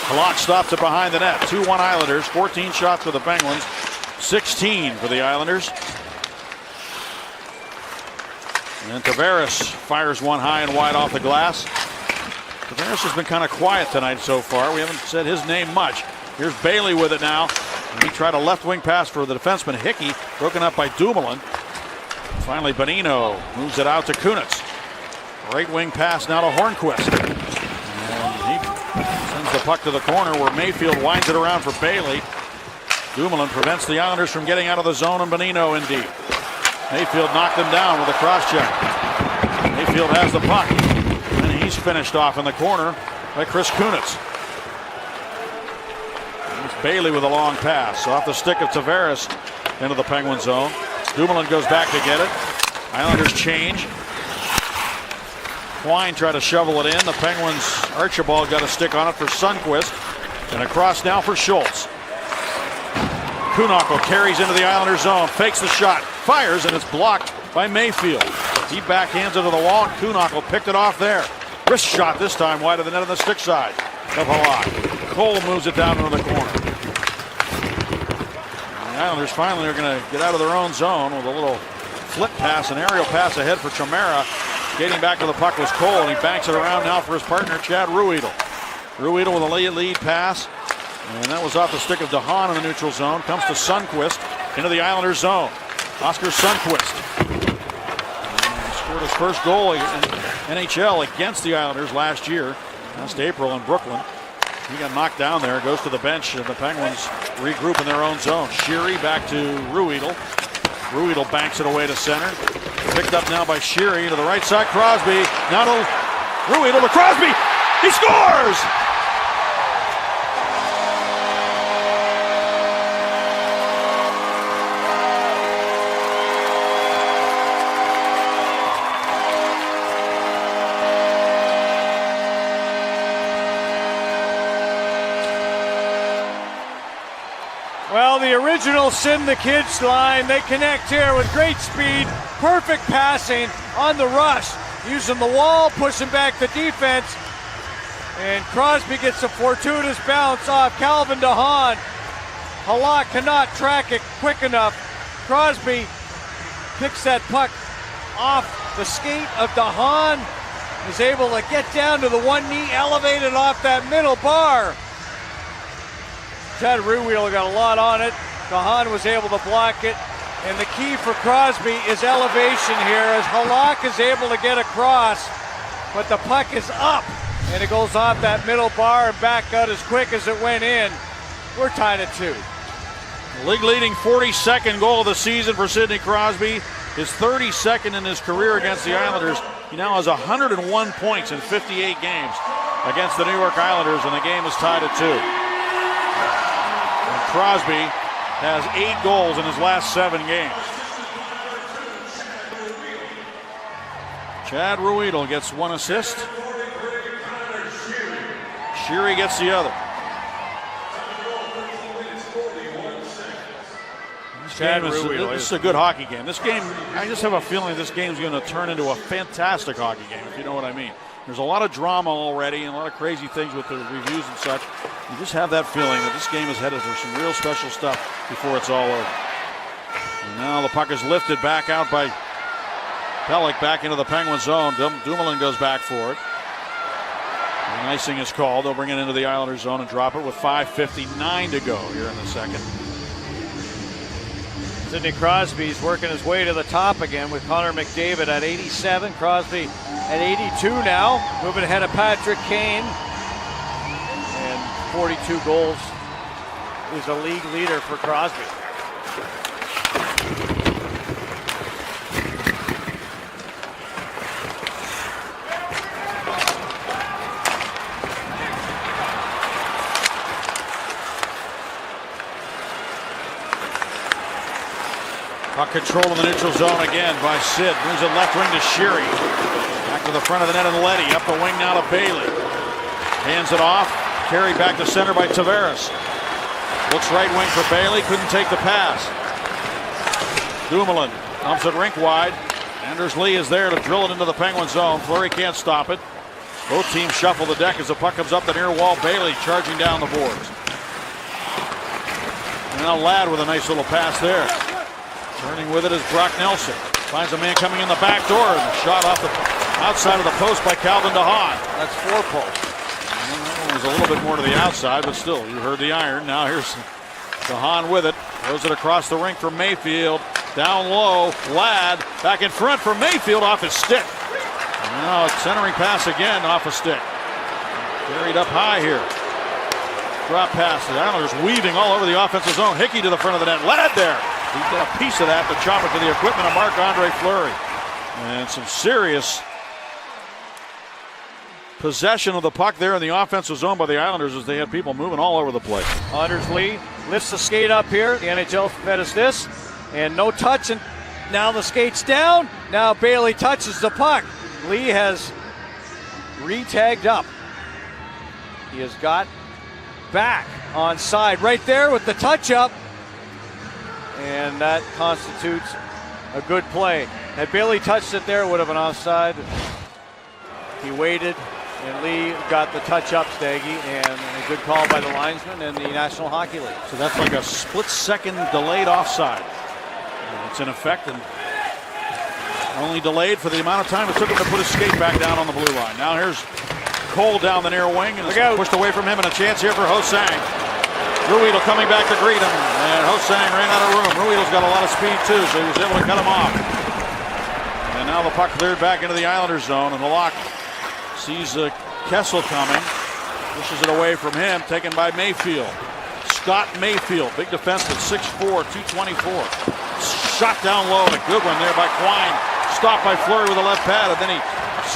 Halak stops it behind the net. 2-1 Islanders. 14 shots for the Penguins. 16 for the Islanders. And Tavares fires one high and wide off the glass. Tavares has been kind of quiet tonight so far. We haven't said his name much. Here's Bailey with it now. And he tried a left wing pass for the defenseman Hickey. Broken up by Dumoulin. Finally Bonino moves it out to Kunitz. Right wing pass now to Hornquist. And he sends the puck to the corner where Mayfield winds it around for Bailey. Dumoulin prevents the Islanders from getting out of the zone, and Bonino in deep. Mayfield knocked him down with a cross check. Mayfield has the puck. And he's finished off in the corner by Chris Kunitz. It's Bailey with a long pass off the stick of Tavares into the Penguin zone. Dumoulin goes back to get it. Islanders change. Quine tried to shovel it in. The Penguins' Archibald got a stick on it for Sundqvist. And across now for Schultz. Kuhnhackl carries into the Islanders zone, fakes the shot, fires, and it's blocked by Mayfield. He backhands it to the wall, and Kuhnhackl picked it off there. Wrist shot this time wide of the net on the stick side of Halak. Cole moves it down into the corner. And the Islanders finally are going to get out of their own zone with a little flip pass, an aerial pass ahead for Chimera. Getting back to the puck was Cole, and he banks it around now for his partner, Chad Ruhwedel. Ruhwedel with a lead pass, and that was off the stick of DeHaan in the neutral zone. Comes to Sundqvist into the Islanders zone. Oscar Sundqvist scored his first goal in NHL against the Islanders last year, last April in Brooklyn. He got knocked down there, goes to the bench, and the Penguins regroup in their own zone. Sheary back to Ruhwedel. Ruhwedel banks it away to center. Picked up now by Sheary to the right side. Crosby. Now to Ruhwedel to Crosby. He scores! Well, the original Sid the Kids line, they connect here with great speed, perfect passing on the rush, using the wall, pushing back the defense, and Crosby gets a fortuitous bounce off Calvin DeHaan. Halak cannot track it quick enough. Crosby picks that puck off the skate of DeHaan, is able to get down to the one knee, elevated off that middle bar. Chad Ruhwedel got a lot on it. DeHaan was able to block it. And the key for Crosby is elevation here as Halak is able to get across. But the puck is up. And it goes off that middle bar and back out as quick as it went in. We're tied at 2. League leading 42nd goal of the season for Sidney Crosby. His 32nd in his career against the Islanders. He now has 101 points in 58 games against the New York Islanders, and the game is tied at 2. Crosby has 8 goals in his last 7 games. Chad Ruhwedel gets 1 assist. Sheary gets the other. This is a good hockey game. This game, I just have a feeling this game is going to turn into a fantastic hockey game, if you know what I mean. There's a lot of drama already and a lot of crazy things with the reviews and such. You just have that feeling that this game is headed for some real special stuff before it's all over. And now the puck is lifted back out by Pelech back into the Penguin zone. Dumoulin goes back for it. And icing is called. They'll bring it into the Islanders zone and drop it with 5:59 to go here in the second. Sidney Crosby's working his way to the top again with Connor McDavid at 87. Crosby at 82 now, moving ahead of Patrick Kane. And 42 goals is a league leader for Crosby. Puck control in the neutral zone again by Sid. Moves it left wing to Sheary. Back to the front of the net and Leddy. Up the wing now to Bailey. Hands it off. Carried back to center by Tavares. Looks right wing for Bailey. Couldn't take the pass. Dumoulin dumps it rink wide. Anders Lee is there to drill it into the Penguin zone. Fleury can't stop it. Both teams shuffle the deck as the puck comes up the near wall. Bailey charging down the boards. And now Ladd with a nice little pass there. Turning with it is Brock Nelson. Finds a man coming in the back door, and a shot off the outside of the post by Calvin DeHaan. That's 4 posts. That one was a little bit more to the outside, but still, you heard the iron. Now here's DeHaan with it. Throws it across the rink for Mayfield. Down low, Ladd back in front for Mayfield off his stick. And now a centering pass again off a stick. Carried up high here. Drop pass. The Islanders weaving all over the offensive zone. Hickey to the front of the net. Ladd there. He got a piece of that to chop it to the equipment of Marc-Andre Fleury. And some serious possession of the puck there in the offensive zone by the Islanders as they had people moving all over the place. Anders Lee lifts the skate up here. The NHL fed us this. And no touch. And now the skate's down. Now Bailey touches the puck. Lee has re-tagged up. He has got back on side right there with the touch up. and that constitutes a good play. Had Bailey touched it there, it would have been offside. He waited, and Lee got the touch up, Staggy, and a good call by the linesman in the National Hockey League. So that's like a split-second delayed offside. And it's in effect, and only delayed for the amount of time it took him to put his skate back down on the blue line. Now here's Cole down the near wing, and it's pushed away from him, and a chance here for Ho-Sang. Ruedel coming back to greet him, and Ho-Sang ran out of room. Ruedel's got a lot of speed too, so he was able to cut him off. And now the puck cleared back into the Islanders zone, and Halak sees Kessel coming, pushes it away from him, taken by Mayfield. Scott Mayfield, big defenseman, 6'4", 224. Shot down low, and a good one there by Quine. Stopped by Fleury with a left pad, and then he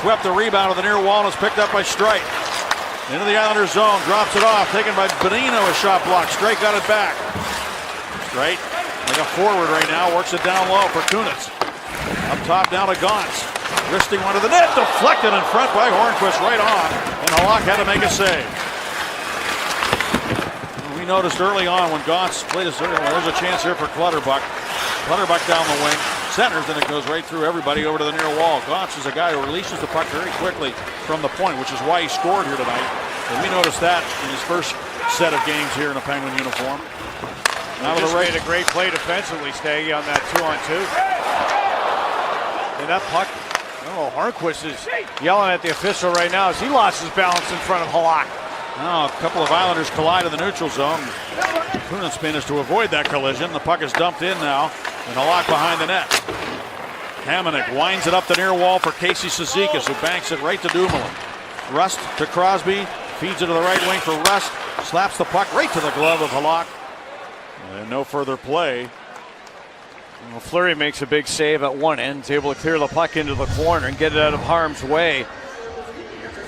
swept the rebound of the near wall and was picked up by Strike. Into the Islanders zone, drops it off, taken by Bonino, a shot block. Strike got it back. Strike, like a forward right now, works it down low for Kunitz. Up top down to Gauntz. Wristing one to the net, deflected in front by Hornquist right on, and Halak had to make a save. We noticed early on when Gauntz played there's a chance here for Clutterbuck. Clutterbuck down the wing, centers, and it goes right through everybody over to the near wall. Gauntz is a guy who releases the puck very quickly from the point, which is why he scored here tonight. And we noticed that in his first set of games here in a Penguin uniform. Now with made a great play defensively, Staggy, on that 2-on-2. And that puck, Hornquist is yelling at the official right now as he lost his balance in front of Halak. Now a couple of Islanders collide in the neutral zone. Kunitz manages to avoid that collision. The puck is dumped in now, and Halak behind the net. Hamonic winds it up the near wall for Casey Cizikas, who banks it right to Dumoulin. Rust to Crosby, feeds it to the right wing for Rust, slaps the puck right to the glove of Halak. And no further play. Well, Fleury makes a big save at one end, is able to clear the puck into the corner and get it out of harm's way.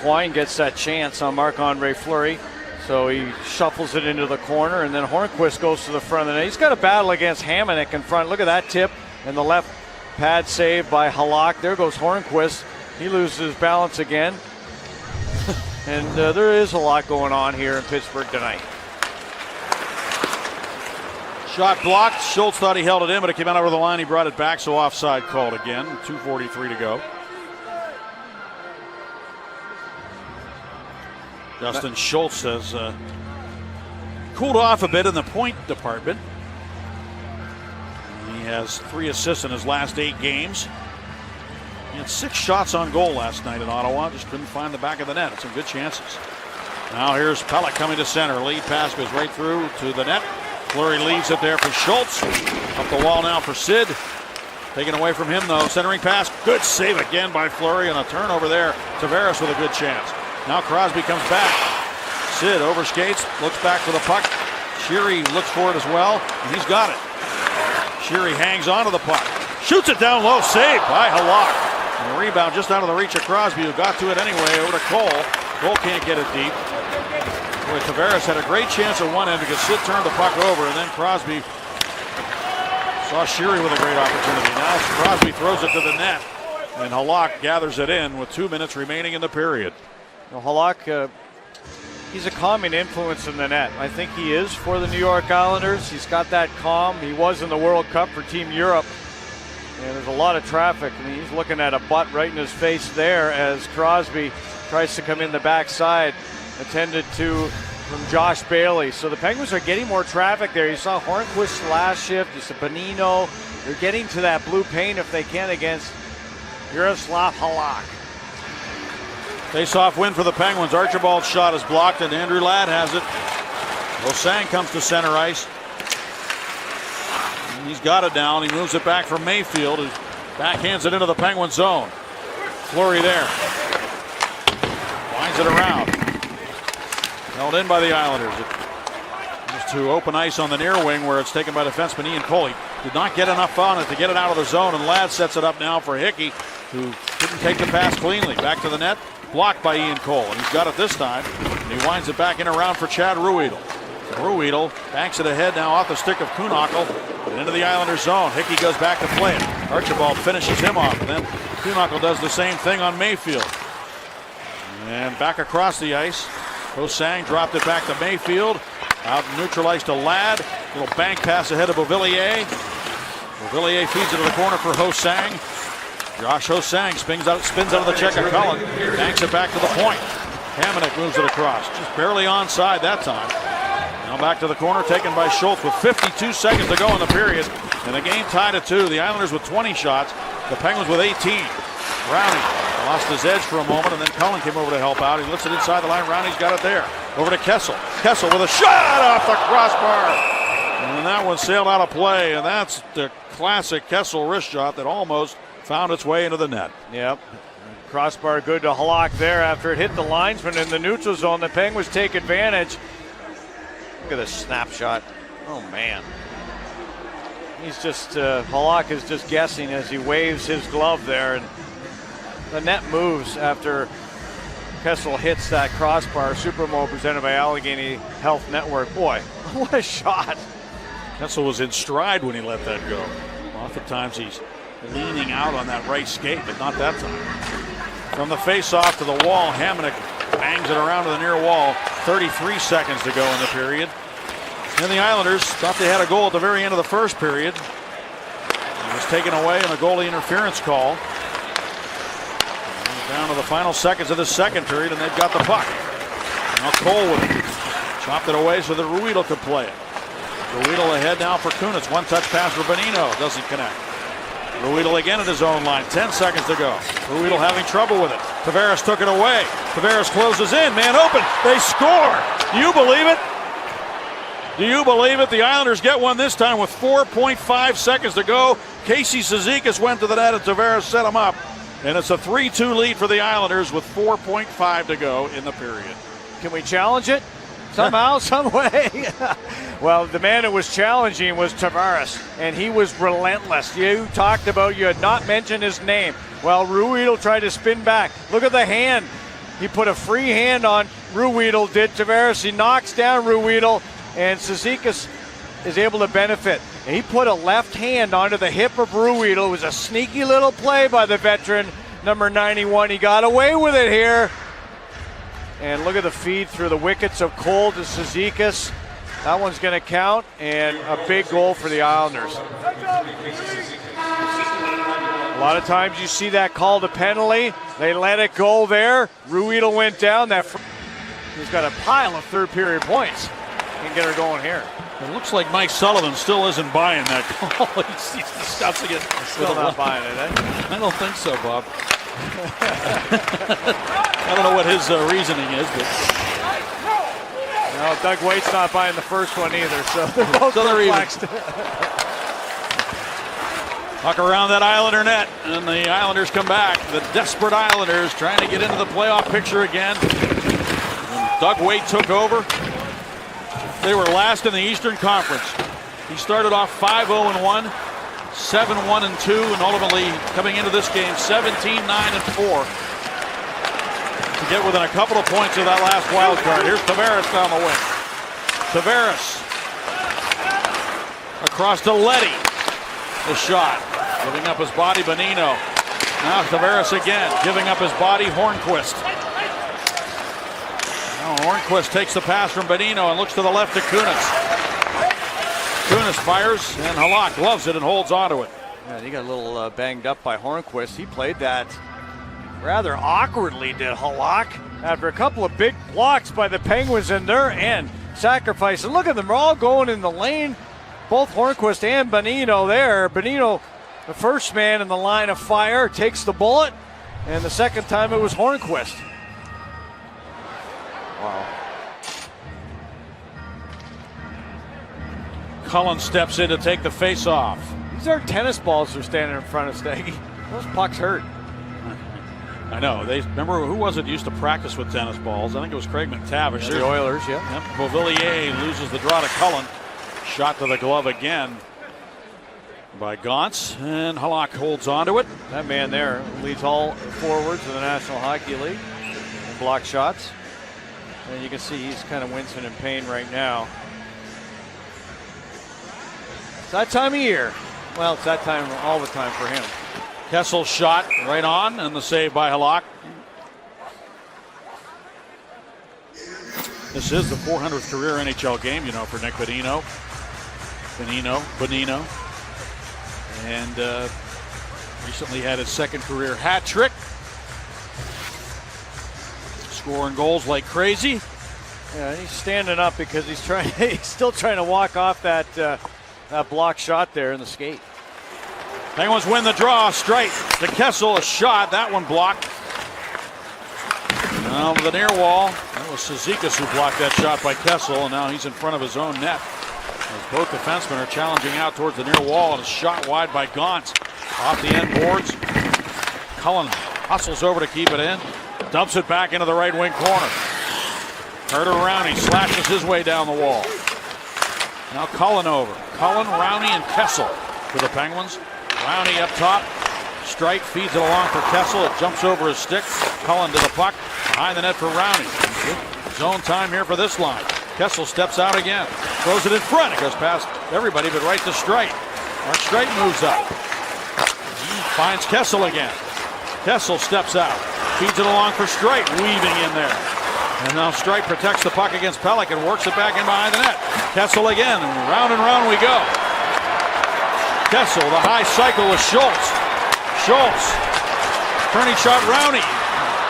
Quine gets that chance on Marc-Andre Fleury, so he shuffles it into the corner, and then Hornquist goes to the front of the net. He's got a battle against Hamonic in front. Look at that tip, and the left pad save by Halak. There goes Hornquist. He loses his balance again. And there is a lot going on here in Pittsburgh tonight. Shot blocked. Schultz thought he held it in, but it came out over the line. He brought it back, so offside called again. 2:43 to go. Justin Schultz has cooled off a bit in the point department. He has 3 assists in his last 8 games. He had 6 shots on goal last night in Ottawa. Just couldn't find the back of the net. Some good chances. Now here's Pelech coming to center. Lead pass goes right through to the net. Fleury leaves it there for Schultz. Up the wall now for Sid. Taken away from him though. Centering pass. Good save again by Fleury, and a turnover there. Tavares with a good chance. Now Crosby comes back. Sid overskates. Looks back for the puck. Sheary looks for it as well, and he's got it. Sheary hangs onto the puck. Shoots it down low. Saved by Halak. And the rebound just out of the reach of Crosby, who got to it anyway, over to Cole. Cole can't get it deep. Boy, Tavares had a great chance at one end because Sid turned the puck over, and then Crosby saw Sheary with a great opportunity. Now Crosby throws it to the net, and Halak gathers it in with 2 minutes remaining in the period. Well, Halak, he's a calming influence in the net. I think he is for the New York Islanders. He's got that calm. He was in the World Cup for Team Europe. And there's a lot of traffic. I mean, he's looking at a butt right in his face there as Crosby tries to come in the backside, attended to from Josh Bailey. So the Penguins are getting more traffic there. You saw Hornquist last shift. You saw Bonino. They're getting to that blue paint if they can against Jaroslav Halak. Face-off win for the Penguins. Archibald's shot is blocked, and Andrew Ladd has it. Ho-Sang comes to center ice. And he's got it down. He moves it back from Mayfield, who backhands it into the Penguin zone. Fleury there. Winds it around. Held in by the Islanders. Just to open ice on the near wing where it's taken by defenseman Ian Cole. He did not get enough on it to get it out of the zone, and Ladd sets it up now for Hickey, who couldn't take the pass cleanly. Back to the net. Blocked by Ian Cole, and he's got it this time. And he winds it back in around for Chad Ruedel. Ruedel banks it ahead now off the stick of Kuhnhackl and into the Islanders zone. Hickey goes back to play it. Archibald finishes him off, and then Kuhnhackl does the same thing on Mayfield. And back across the ice. Ho-Sang dropped it back to Mayfield. Out neutral ice to Ladd. Little bank pass ahead of Beauvillier. Beauvillier feeds it to the corner for Ho-Sang. Josh Ho-Sang spins out of the check of Cullen. Banks it back to the point. Hamonic moves it across. Just barely onside that time. Now back to the corner, taken by Schultz with 52 seconds to go in the period. And the game tied at 2. The Islanders with 20 shots. The Penguins with 18. Rowney lost his edge for a moment, and then Cullen came over to help out. He lifts it inside the line. Rowney's got it there. Over to Kessel. Kessel with a shot off the crossbar. And that one sailed out of play, and that's the classic Kessel wrist shot that almost found its way into the net. Yep. Crossbar good to Halak there after it hit the linesman in the neutral zone. The Penguins take advantage. Look at the snapshot. Oh, man. He's just, Halak is just guessing as he waves his glove there. And the net moves after Kessel hits that crossbar. Supermo presented by Allegheny Health Network. Boy, what a shot. Kessel was in stride when he let that go. Oftentimes he's leaning out on that right skate, but not that time. From the face-off to the wall, Hamonic bangs it around to the near wall. 33 seconds to go in the period. And the Islanders thought they had a goal at the very end of the first period. It was taken away in a goalie interference call. And down to the final seconds of the second period, and they've got the puck. Now Cole with it. Chopped it away so that Ruedel could play it. Ruedel ahead now for Kunitz. One-touch pass for Bonino. Doesn't connect. Ruedel again at his own line. 10 seconds to go. Ruedel having trouble with it. Tavares took it away. Tavares closes in. Man open. They score. Do you believe it? Do you believe it? The Islanders get one this time with 4.5 seconds to go. Casey Cizikas went to the net and Tavares set him up. And it's a 3-2 lead for the Islanders with 4.5 to go in the period. Can we challenge it? Somehow, some way. Well, the man who was challenging was Tavares, and he was relentless. You talked about, you had not mentioned his name. Well, Ruedel tried to spin back. Look at the hand. He put a free hand on Ruedel, did Tavares. He knocks down Ruedel, and Cizikas is able to benefit. And he put a left hand onto the hip of Ruedel. It was a sneaky little play by the veteran, number 91. He got away with it here. And look at the feed through the wickets of Cole to Cizikas. That one's going to count, and a big goal for the Islanders. A lot of times you see that called a penalty. They let it go there. Ruedel went down. He's got a pile of third-period points. He can get her going here. It looks like Mike Sullivan still isn't buying that call. He's discussing it. Still not buying it, eh? I don't think so, Bob. I don't know what his reasoning is, but no, Doug Waite's not buying the first one either, so they're both perplexed. Puck around that Islander net, and the Islanders come back. The desperate Islanders trying to get into the playoff picture again. When Doug Waite took over, they were last in the Eastern Conference. He started off 5-0-1. 7-1-2, and ultimately coming into this game 17-9-4 to get within a couple of points of that last wild card. Here's Tavares down the wing. Tavares across to Leddy. The shot, giving up his body. Bonino. Now Tavares again, giving up his body. Hornquist. Now Hornquist takes the pass from Bonino and looks to the left to Kunitz. Kunitz fires, and Halak loves it and holds onto it. Yeah, he got a little banged up by Hornquist. He played that rather awkwardly, did Halak, after a couple of big blocks by the Penguins in their end. Sacrifice, and look at them, they're all going in the lane. Both Hornquist and Bonino there. Bonino, the first man in the line of fire, takes the bullet, and the second time it was Hornquist. Wow. Cullen steps in to take the face-off. These are tennis balls they're standing in front of, Steggy. Those pucks hurt. I know. They remember, who was it used to practice with tennis balls? I think it was Craig McTavish. Yeah, the Oilers, yeah. Yep. Beauvillier loses the draw to Cullen. Shot to the glove again by Gauntz, and Halak holds onto it. That man there leads all forwards in the National Hockey League in block shots. And you can see he's kind of wincing in pain right now. It's that time of year. Well, it's that time all the time for him. Kessel shot right on, and the save by Halak. This is the 400th career NHL game, you know, for Nick Bonino. Bonino. And recently had his second career hat trick. Scoring goals like crazy. Yeah, he's standing up because he's still trying to walk off that block shot there in the skate. Penguins win the draw. Straight to Kessel, a shot. That one blocked. Now to the near wall. That was Cizikas who blocked that shot by Kessel, and now he's in front of his own net. As both defensemen are challenging out towards the near wall, and a shot wide by Gaunt. Off the end boards. Cullen hustles over to keep it in. Dumps it back into the right wing corner. Carter Rowney slashes his way down the wall. Now Cullen over. Cullen, Rowney, and Kessel for the Penguins. Rowney up top. Strike feeds it along for Kessel. It jumps over his stick. Cullen to the puck. Behind the net for Rowney. Zone time here for this line. Kessel steps out again. Throws it in front. It goes past everybody but right to Strike. Mark Strike moves up. Finds Kessel again. Kessel steps out. Feeds it along for Strike. Weaving in there. And now Strike protects the puck against Pelech and works it back in behind the net. Kessel again. And round we go. Kessel, the high cycle with Schultz. Schultz. Turning shot, Rowney.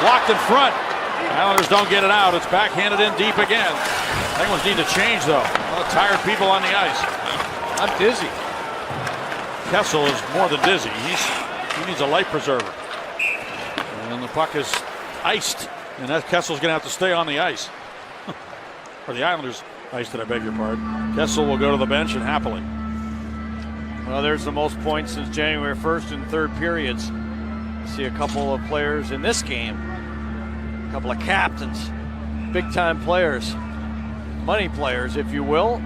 Blocked in front. Islanders don't get it out. It's backhanded in deep again. Penguins need to change, though. A lot of tired people on the ice. I'm dizzy. Kessel is more than dizzy. He needs a life preserver. And the puck is iced. And that Kessel's going to have to stay on the ice. Or the Islanders iced it, I beg your pardon. Kessel will go to the bench and happily. Well, there's the most points since January 1st in third periods. See a couple of players in this game. A couple of captains. Big-time players. Money players, if you will.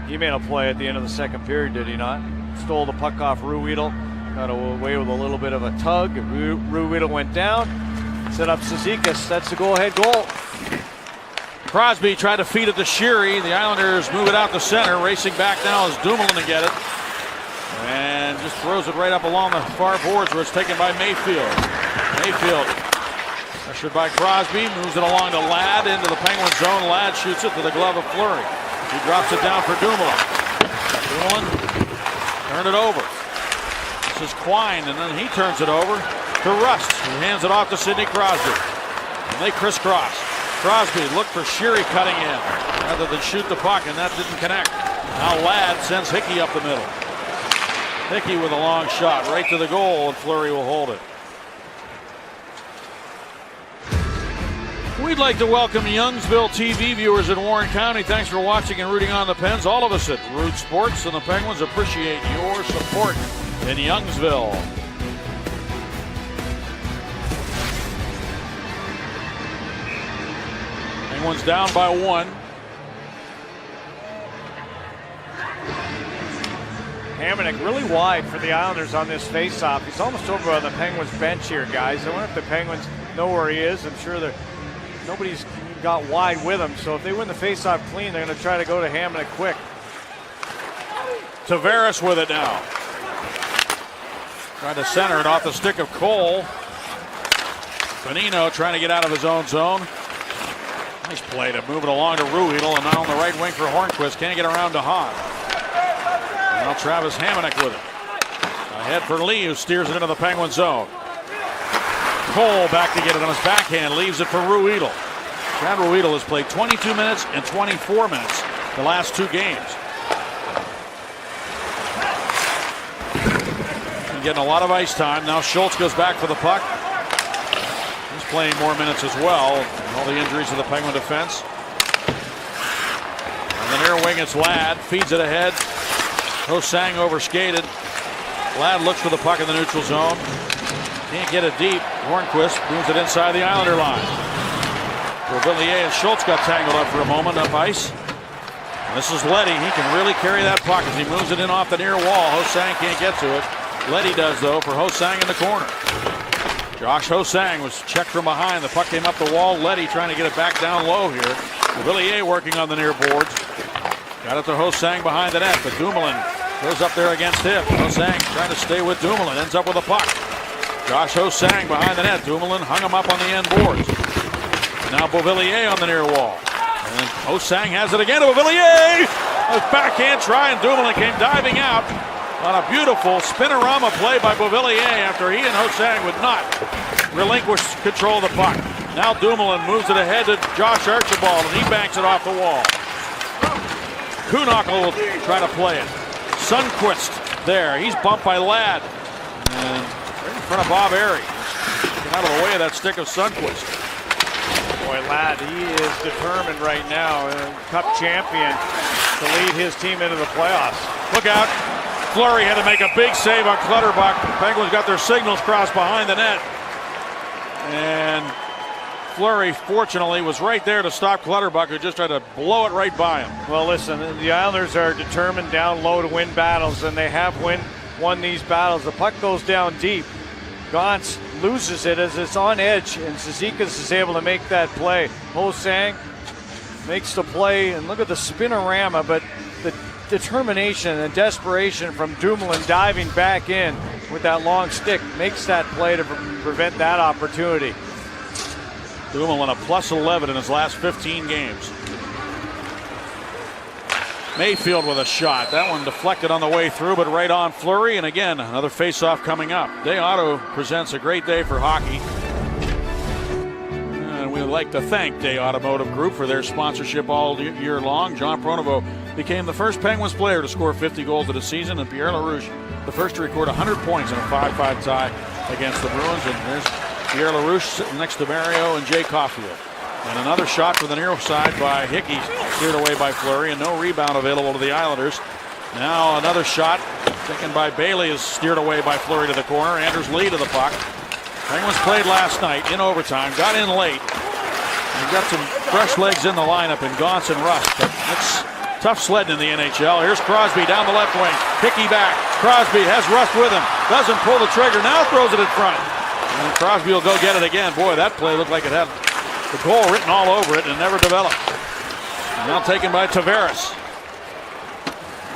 He made a play at the end of the second period, did he not? Stole the puck off Ruhwedel. Got away with a little bit of a tug. Ruhwedel went down. Set up Cizikas. That's the go-ahead goal. Crosby tried to feed it to Sheary. The Islanders move it out to center. Racing back now is Dumoulin to get it. And just throws it right up along the far boards where it's taken by Mayfield. Mayfield pressured by Crosby. Moves it along to Ladd into the Penguin zone. Ladd shoots it to the glove of Fleury. He drops it down for Dumoulin. Dumoulin turn it over. This is Quine, and then he turns it over to Rust, who hands it off to Sidney Crosby. And they crisscross. Crosby looked for Sheary cutting in rather than shoot the puck, and that didn't connect. Now Ladd sends Hickey up the middle. Hickey with a long shot right to the goal, and Fleury will hold it. We'd like to welcome Youngsville TV viewers in Warren County. Thanks for watching and rooting on the Pens. All of us at Root Sports and the Penguins appreciate your support in Youngsville. Penguins down by 1. Hamonic really wide for the Islanders on this faceoff. He's almost over on the Penguins bench here, guys. I wonder if the Penguins know where he is. I'm sure nobody's got wide with him. So if they win the faceoff clean, they're going to try to go to Hamonic quick. Tavares with it now. Trying to center it off the stick of Cole. Bonino trying to get out of his own zone. Nice play to move it along to Ruhwedel, and now on the right wing for Hornquist. Can't get around to Hahn. Now Travis Hamonic with it. Ahead for Lee, who steers it into the Penguin zone. Cole back to get it on his backhand, leaves it for Ruhwedel. Chad Ruhwedel has played 22 minutes and 24 minutes the last 2 games. And getting a lot of ice time. Now Schultz goes back for the puck. He's playing more minutes as well. All the injuries to the Penguin defense. On the near wing, it's Ladd. Feeds it ahead. Ho-Sang overskated. Ladd looks for the puck in the neutral zone. Can't get it deep. Hornquist moves it inside the Islander line. Villiers and Schultz got tangled up for a moment up ice. And this is Leddy. He can really carry that puck as he moves it in off the near wall. Ho-Sang can't get to it. Leddy does, though, for Ho-Sang in the corner. Josh Ho-Sang was checked from behind. The puck came up the wall. Leddy trying to get it back down low here. Villiers working on the near boards. Got it to Ho-Sang behind the net, but Dumoulin goes up there against him. Ho-Sang trying to stay with Dumoulin. Ends up with a puck. Josh Ho-Sang behind the net. Dumoulin hung him up on the end boards. And now Beauvillier on the near wall. And Ho-Sang has it again to Villiers. A backhand try, and Dumoulin came diving out on a beautiful spinorama play by Beauvillier after he and Ho-Sang would not relinquish control of the puck. Now Dumoulin moves it ahead to Josh Archibald, and he banks it off the wall. Kuhnhackl will try to play it. Sundqvist there. He's bumped by Ladd. And right in front of Bob Airy. Get out of the way of that stick of Sundqvist. Boy, Ladd, he is determined right now, Cup champion, to lead his team into the playoffs. Look out. Fleury had to make a big save on Clutterbuck. The Penguins got their signals crossed behind the net. And Fleury, fortunately, was right there to stop Clutterbuck, who just tried to blow it right by him. Well, listen, the Islanders are determined down low to win battles, and they have won these battles. The puck goes down deep. Gauntz loses it as it's on edge, and Cizikas is able to make that play. Ho-Sang makes the play, and look at the spinorama, but the determination and desperation from Dumoulin diving back in with that long stick makes that play to prevent that opportunity. Dumoulin a plus 11 in his last 15 games. Mayfield with a shot. That one deflected on the way through, but right on Fleury. And again, another face-off coming up. Day Auto presents a great day for hockey. And we would like to thank Day Automotive Group for their sponsorship all year long. John Pronovo became the first Penguins player to score 50 goals in a season, and Pierre LaRouche the first to record 100 points in a 5-5 tie against the Bruins. And there's Pierre LaRouche sitting next to Mario and Jay Caulfield. And another shot from the near side by Hickey, cleared away by Fleury, and no rebound available to the Islanders. Now another shot taken by Bailey is steered away by Fleury to the corner. Anders Lee to the puck. Penguins played last night in overtime, got in late. We've got some fresh legs in the lineup in Gauntz and Rust, but it's tough sledding in the NHL. Here's Crosby down the left wing. Hickey back. Crosby has Rust with him. Doesn't pull the trigger. Now throws it in front. And Crosby will go get it again. Boy, that play looked like it had the goal written all over it and never developed. Now taken by Tavares.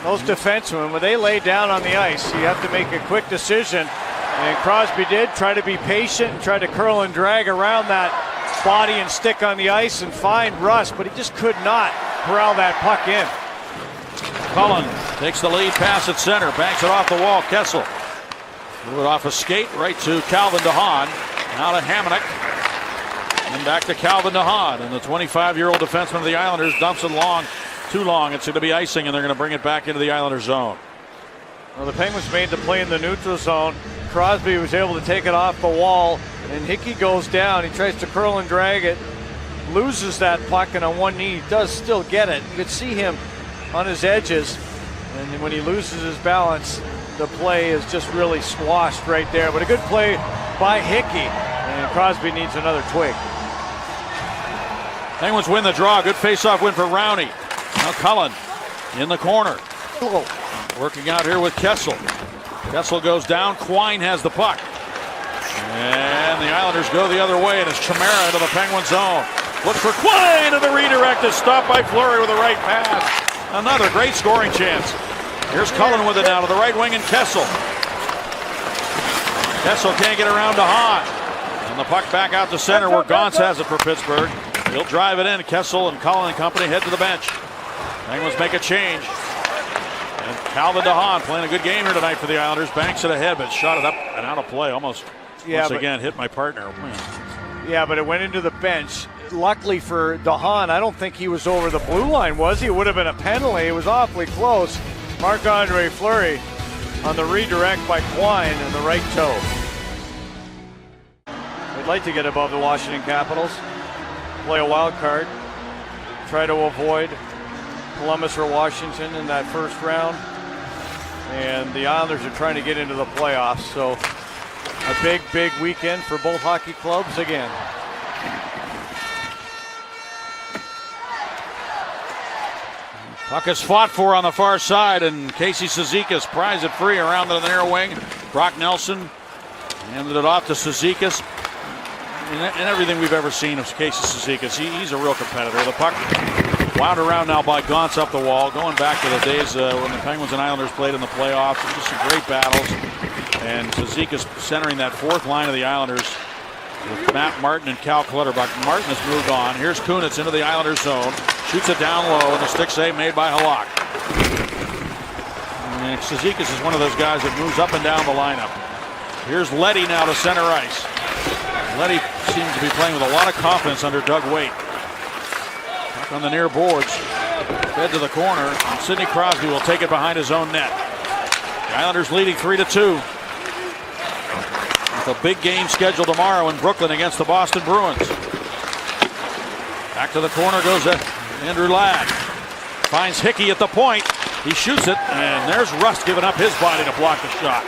Those defensemen, when they lay down on the ice, you have to make a quick decision. And Crosby did try to be patient and try to curl and drag around that body and stick on the ice and find Rust, but he just could not corral that puck in. Cullen takes the lead pass at center, banks it off the wall. Kessel threw it off a skate right to Calvin DeHaan. Now to Hamonic. And back to Calvin DeHaan. And the 25-year-old defenseman of the Islanders dumps it long. Too long. It's going to be icing, and they're going to bring it back into the Islanders zone. Well, the Penguins made the play in the neutral zone. Crosby was able to take it off the wall, and Hickey goes down. He tries to curl and drag it, loses that puck, and on one knee does still get it. You could see him on his edges, and when he loses his balance, the play is just really squashed right there. But a good play by Hickey, and Crosby needs another twig. Penguins win the draw. Good face-off win for Rowney. Now Cullen in the corner. Working out here with Kessel. Kessel goes down. Quine has the puck. And the Islanders go the other way, and it's Chimera into the Penguin zone. Looks for Quine, and the redirect is stopped by Fleury with a right pass. Another great scoring chance. Here's Cullen with it now to the right wing, and Kessel. Kessel can't get around to Hahn. And the puck back out to center where Gauntz has it for Pittsburgh. He'll drive it in. Kessel and Cullen and company head to the bench. Penguins make a change. And Calvin DeHaan playing a good game here tonight for the Islanders. Banks it ahead, but shot it up and out of play. Almost once again hit my partner. Yeah, but it went into the bench. Luckily for DeHaan, I don't think he was over the blue line, was he? It would have been a penalty. It was awfully close. Marc-Andre Fleury on the redirect by Quine in the right toe. We'd like to get above the Washington Capitals, play a wild card, try to avoid Columbus or Washington in that first round. And the Islanders are trying to get into the playoffs, so a big, big weekend for both hockey clubs again. Puck is fought for on the far side, and Casey Cizikas pries it free around the near wing. Brock Nelson handed it off to Cizikas. And everything we've ever seen of Casey Cizikas, he's a real competitor. The puck wound around now by Gauntz up the wall, going back to the days when the Penguins and Islanders played in the playoffs. Just some great battles. And Cizikas centering that fourth line of the Islanders with Matt Martin and Cal Clutterbuck. Martin has moved on. Here's Kunitz into the Islanders zone. Shoots it down low, and the stick save made by Halak. And Cizikas is one of those guys that moves up and down the lineup. Here's Leddy now to center ice. Leddy seems to be playing with a lot of confidence under Doug Waite. Back on the near boards. Fed to the corner. And Sidney Crosby will take it behind his own net. The Islanders leading 3-2. With a big game scheduled tomorrow in Brooklyn against the Boston Bruins. Back to the corner goes Andrew Ladd. Finds Hickey at the point. He shoots it, and there's Rust giving up his body to block the shot.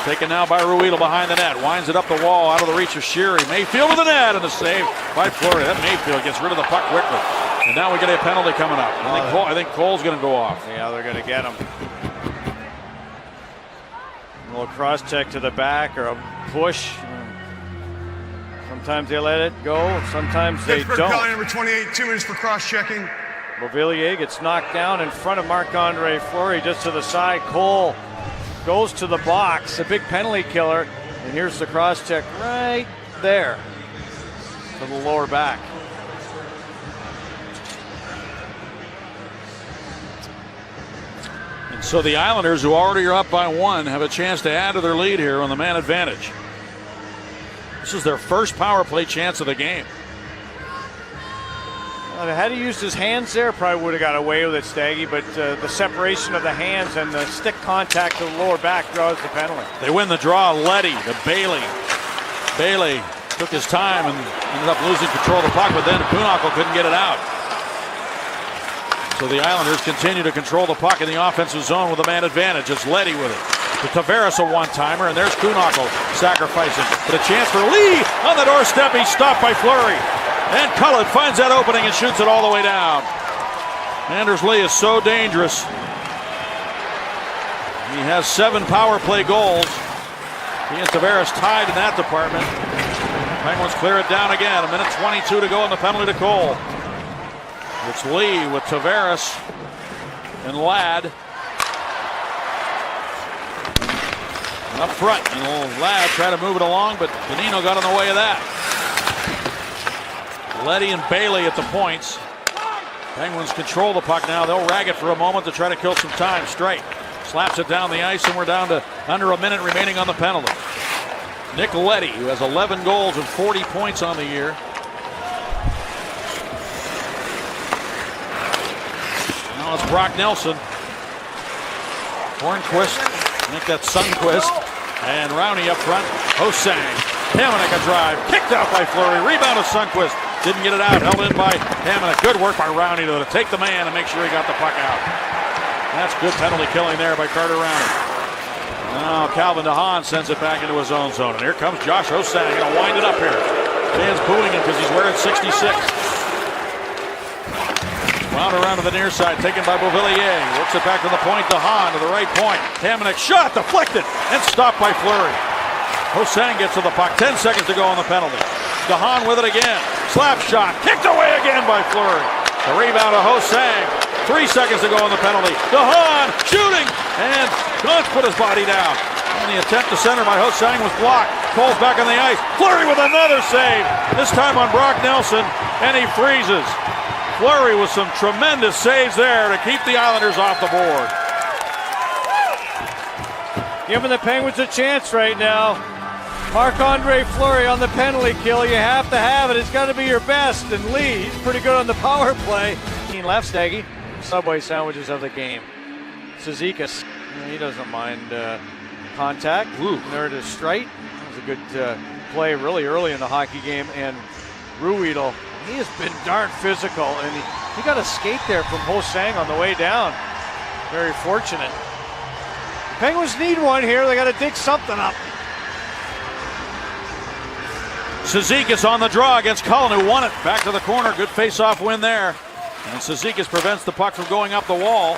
Taken now by Ruedel behind the net. Winds it up the wall out of the reach of Sheary. Mayfield to the net, and the save by Fleury. That Mayfield gets rid of the puck quickly. And now we get a penalty coming up. I think Cole's going to go off. Yeah, they're going to get him. A little cross check to the back or a push. Sometimes they let it go. Sometimes they Pittsburgh don't. penalty number 28, 2 minutes for cross-checking. Beauvillier gets knocked down in front of Marc-Andre Fleury, just to the side. Cole goes to the box, a big penalty killer, and here's the cross check right there to the lower back. And so the Islanders, who already are up by 1, have a chance to add to their lead here on the man advantage. This is their first power play chance of the game. Had he used his hands there, probably would have got away with it, Staggy, but the separation of the hands and the stick contact to the lower back draws the penalty. They win the draw. Leddy to Bailey. Bailey took his time and ended up losing control of the puck, but then Kuhnhackl couldn't get it out. So the Islanders continue to control the puck in the offensive zone with a man advantage. It's Leddy with it. To Tavares, a one-timer, and there's Kuhnhackl sacrificing. But a chance for Lee on the doorstep. He's stopped by Fleury. And Cullen finds that opening and shoots it all the way down. Anders Lee is so dangerous. He has 7 power play goals. He and Tavares tied in that department. Penguins clear it down again. 1:22 to go in the penalty to Cole. It's Lee with Tavares and Ladd. And up front, and Ladd tried to move it along, but Bonino got in the way of that. Leddy and Bailey at the points. Penguins control the puck now. They'll rag it for a moment to try to kill some time. Straight slaps it down the ice, and we're down to under a minute remaining on the penalty. Nick Leddy, who has 11 goals and 40 points on the year. Now it's Brock Nelson. Hornquist, I think that's Sundquist, and Rowney up front. Hosang, Hamonic a drive, kicked out by Fleury, rebound of Sundquist. Didn't get it out, held in by Hamonic. Good work by Rowney though to take the man and make sure he got the puck out. That's good penalty killing there by Carter Rowney. Now Calvin DeHaan sends it back into his own zone. And here comes Josh Hosang, gonna wind it up here. Fans booing him because he's wearing 66. Wound around to the near side, taken by Beauvillier. Works it back to the point, DeHaan to the right point. Hamonic shot, deflected, and stopped by Fleury. Hosang gets to the puck, 10 seconds to go on the penalty. DeHaan with it again. Slap shot, kicked away again by Fleury. The rebound of Hosang. 3 seconds to go on the penalty. DeHaan shooting, and Gauntz put his body down. And the attempt to center by Hosang was blocked. Cole's back on the ice. Fleury with another save. This time on Brock Nelson, and he freezes. Fleury with some tremendous saves there to keep the Islanders off the board. Giving the Penguins a chance right now. Marc-Andre Fleury on the penalty kill. You have to have it. It's got to be your best. And Lee, he's pretty good on the power play. Left, Staggy. Subway sandwiches of the game. Cizikas, he doesn't mind contact. Nor does Streit. That was a good play really early in the hockey game. And Ruedel, he has been darn physical. And he got a skate there from Hosang on the way down. Very fortunate. Penguins need one here. They got to dig something up. Cizikas on the draw against Cullen, who won it. Back to the corner. Good face-off win there. And Cizikas prevents the puck from going up the wall.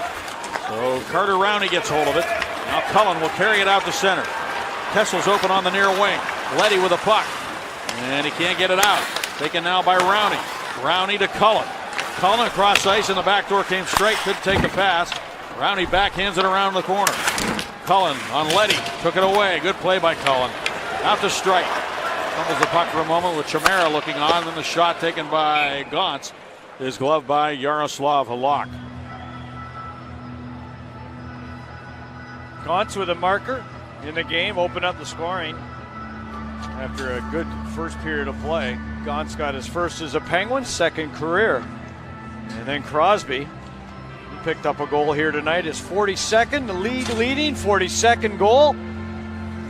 So Carter Rowney gets hold of it. Now Cullen will carry it out to center. Kessel's open on the near wing. Leddy with a puck. And he can't get it out. Taken now by Rowney. Rowney to Cullen. Cullen across ice, and the back door came straight. Couldn't take the pass. Rowney backhands it around the corner. Cullen on Leddy. Took it away. Good play by Cullen. Out to Streit. Fumbles the puck for a moment with Chimera looking on, then the shot taken by Gauntz. is gloved by Yaroslav Halak. Gaunt's with a marker in the game, open up the scoring after a good first period of play. Gaunt's got his first as a Penguin, second career. And then Crosby, he picked up a goal here tonight, his 42nd, the leading 42nd goal.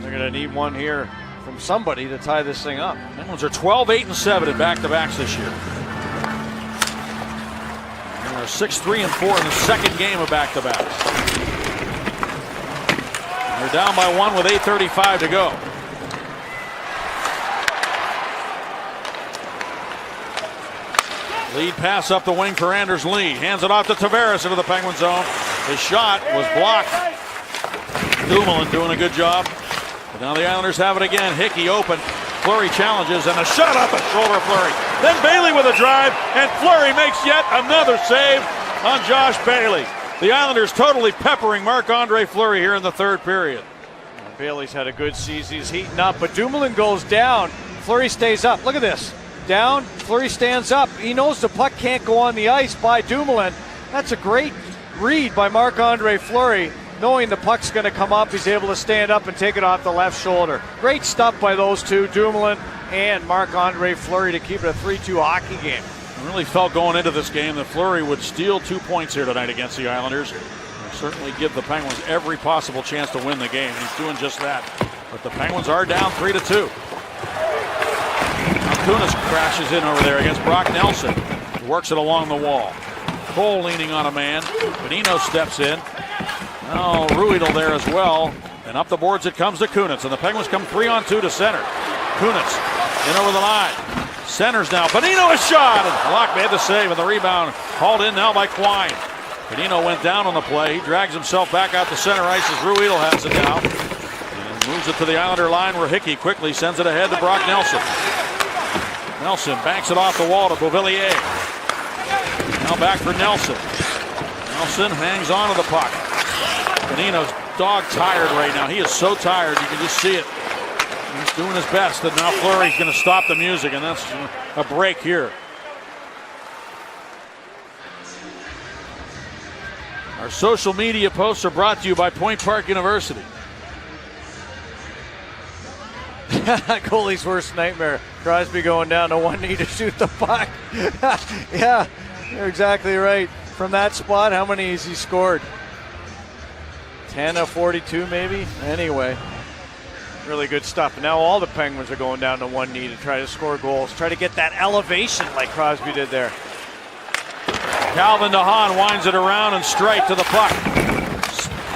They're going to need one here from somebody to tie this thing up. Penguins are 12-8-7 in back-to-backs this year. And they're 6-3-4 in the second game of back-to-backs. They're down by 1 with 8:35 to go. Lead pass up the wing for Anders Lee. Hands it off to Tavares into the Penguin zone. His shot was blocked. Dumoulin doing a good job. But now the Islanders have it again. Hickey open. Fleury challenges and a shot up at shoulder Fleury. Then Bailey with a drive, and Fleury makes yet another save on Josh Bailey. The Islanders totally peppering Marc-Andre Fleury here in the third period. And Bailey's had a good season. He's heating up, but Dumoulin goes down. Fleury stays up. Look at this. Down, Fleury stands up. He knows the puck can't go on the ice by Dumoulin. That's a great read by Marc-Andre Fleury. Knowing the puck's going to come up, he's able to stand up and take it off the left shoulder. Great stuff by those two, Dumoulin and Marc-Andre Fleury, to keep it a 3-2 hockey game. I really felt going into this game that Fleury would steal 2 points here tonight against the Islanders. And certainly give the Penguins every possible chance to win the game. He's doing just that. But the Penguins are down 3-2. Kunis crashes in over there against Brock Nelson. Works it along the wall. Cole leaning on a man. Bonino steps in. Oh, Ruedel there as well. And up the boards it comes to Kunitz. And the Penguins come 3-on-2 to center. Kunitz in over the line. Centers now. Bonino is shot. And Halak made the save. And the rebound hauled in now by Quine. Bonino went down on the play. He drags himself back out to center ice as Ruedel has it now. And moves it to the Islander line where Hickey quickly sends it ahead to Brock Nelson. Nelson banks it off the wall to Beauvillier. Now back for Nelson. Nelson hangs on to the puck. Bonino's dog tired right now. He is so tired, you can just see it. He's doing his best, and now Fleury's going to stop the music, and that's a break here. Our social media posts are brought to you by Point Park University. Goalie's worst nightmare. Crosby going down to one knee to shoot the puck. Yeah, you're exactly right. From that spot, how many has he scored? 10 of 42 maybe? Anyway, really good stuff. And now all the Penguins are going down to one knee to try to score goals. Try to get that elevation like Crosby did there. Calvin DeHaan winds it around and straight to the puck.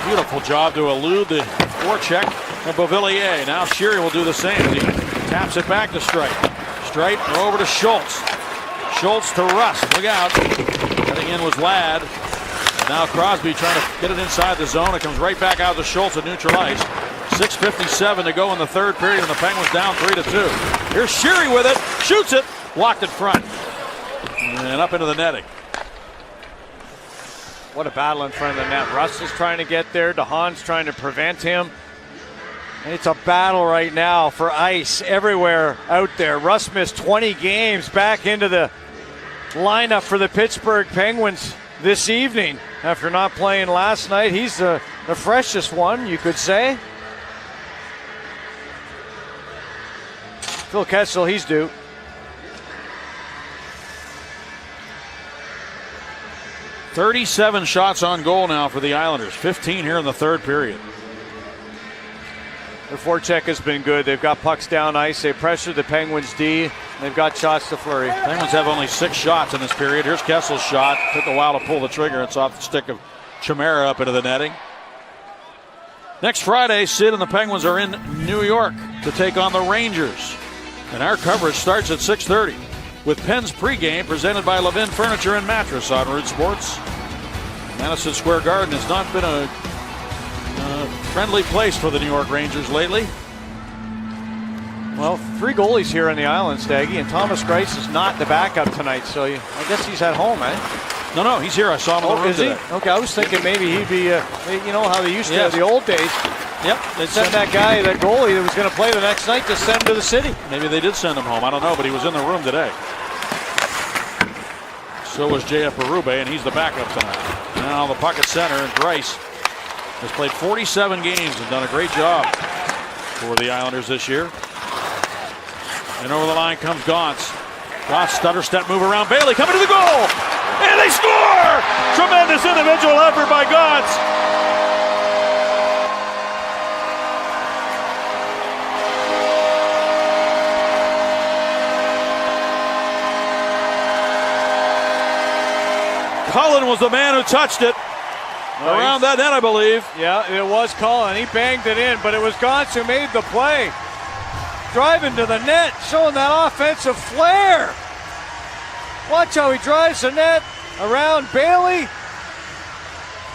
Beautiful job to elude the forecheck of Beauvillier. Now Sheary will do the same as he taps it back to Streit. Streit over to Schultz. Schultz to Rust. Look out. Heading in was Ladd. And now Crosby trying to get it inside the zone. It comes right back out to Schultz at neutral ice. 6:57 to go in the third period, and the Penguins down 3-2. Here's Sheary with it. Shoots it. Blocked in front. And up into the netting. What a battle in front of the net. Rust is trying to get there. DeHaan's trying to prevent him. And it's a battle right now for ice everywhere out there. Rust missed 20 games back into the lineup for the Pittsburgh Penguins this evening after not playing last night. He's the freshest one, you could say. Phil Kessel, he's due. .37 shots on goal now for the Islanders. 15 here in the third period. Their forecheck has been good. They've got pucks down ice. They pressured the Penguins D. They've got shots to Fleury. Penguins have only 6 shots in this period. Here's Kessel's shot. Took a while to pull the trigger. It's off the stick of Chimera up into the netting. Next Friday, Sid and the Penguins are in New York to take on the Rangers. And our coverage starts at 6:30 with Penn's pregame presented by Levin Furniture and Mattress on Root Sports. Madison Square Garden has not been a friendly place for the New York Rangers lately. Well, 3 goalies here on the island, Staggy, and Thomas Greiss is not the backup tonight, so I guess he's at home, eh? No, he's here. I saw him in the room today. Okay, I was thinking maybe he'd be, you know how they used to the old days. Yep. They sent that guy, that goalie that was going to play the next night, to send him to the city. Maybe they did send him home. I don't know, but he was in the room today. So was J.F. Berube, and he's the backup tonight. Now the puck at center, and Grice has played 47 games and done a great job for the Islanders this year. And over the line comes Gauntz. Gauntz stutter step move around Bailey, coming to the goal, and they score! Tremendous individual effort by Gauntz. Cullen was the man who touched it. Around that net, I believe. Yeah, it was Cullen. He banged it in, but it was Gauntz who made the play. Driving to the net, showing that offensive flair. Watch how he drives the net around Bailey.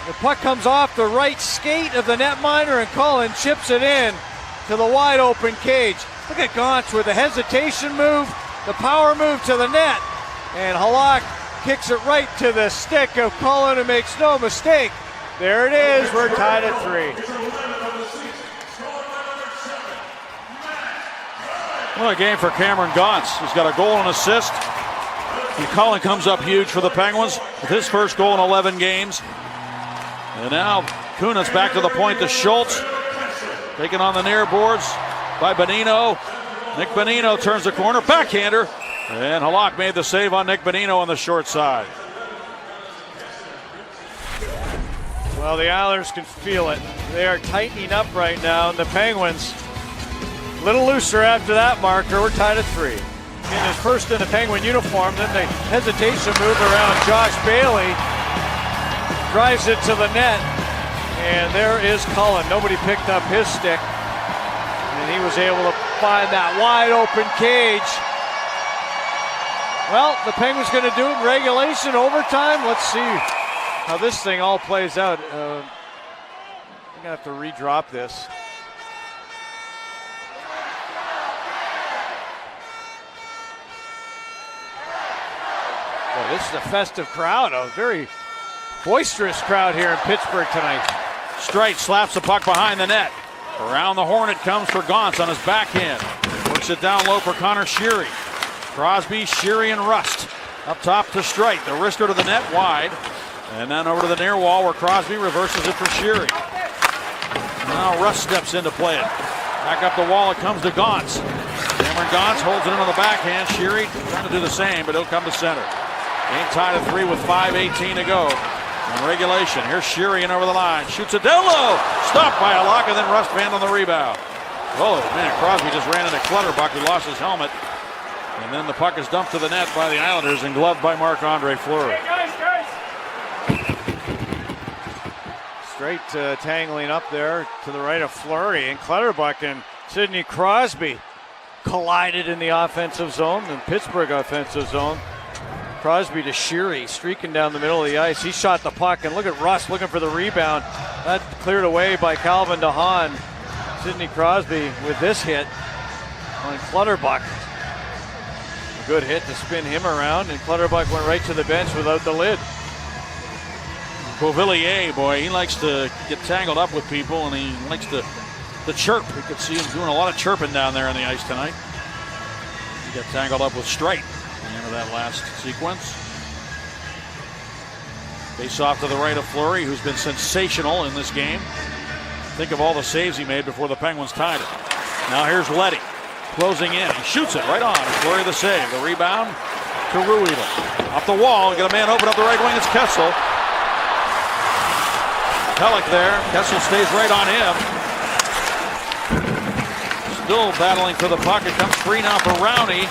The puck comes off the right skate of the netminder, and Cullen chips it in to the wide open cage. Look at Gauntz with the hesitation move, the power move to the net, and Halak kicks it right to the stick of Cullen, who makes no mistake. There it is. We're tied at 3. What a game for Cameron Gauntz. He's got a goal and assist. And Cullen comes up huge for the Penguins with his first goal in 11 games. And now Kunitz back to the point to Schultz. Taken on the near boards by Bonino. Nick Bonino turns the corner. Backhander. And Halak made the save on Nick Bonino on the short side. Well, the Islanders can feel it. They are tightening up right now, and the Penguins a little looser after that marker. We're tied at 3. In his first in the Penguin uniform, then the hesitation move around Josh Bailey. Drives it to the net, and there is Cullen. Nobody picked up his stick, and he was able to find that wide open cage. Well, the Penguins going to do it in regulation, overtime. Let's see how this thing all plays out. I'm going to have to re-drop this. Well, this is a festive crowd, a very boisterous crowd here in Pittsburgh tonight. Streit slaps the puck behind the net. Around the horn it comes for Gauntz on his backhand. Works it down low for Connor Sheary. Crosby, Sheary, and Rust. Up top to Streit. The wrister to the net wide. And then over to the near wall where Crosby reverses it for Sheary. Now Rust steps in to play it. Back up the wall it comes to Gauntz. Cameron Gauntz holds it in on the backhand. Sheary trying to do the same, but he'll come to center. Game tied at 3 with 5:18 to go. In regulation, here's Sheary in over the line. Shoots it down low. Stopped by Halak, and then Rust man on the rebound. Oh man, Crosby just ran into Clutterbuck, who lost his helmet. And then the puck is dumped to the net by the Islanders and gloved by Marc-Andre Fleury. Straight tangling up there to the right of Fleury, and Clutterbuck and Sidney Crosby collided in the offensive zone, the Pittsburgh offensive zone. Crosby to Sheary, streaking down the middle of the ice. He shot the puck, and look at Rust looking for the rebound. That cleared away by Calvin DeHaan. Sidney Crosby with this hit on Clutterbuck. A good hit to spin him around, and Clutterbuck went right to the bench without the lid. Beauvillier, boy, he likes to get tangled up with people, and he likes to chirp. We could see him doing a lot of chirping down there on the ice tonight. He got tangled up with Streit at the end of that last sequence. Face off to the right of Fleury, who's been sensational in this game. Think of all the saves he made before the Penguins tied it. Now here's Leddy, closing in. He shoots it right on. Fleury the save. The rebound to Ruhwedel. Up the wall, get a man open up the right wing. It's Kessel. Pelech there. Kessel stays right on him. Still battling for the puck. It comes free now for Rowney.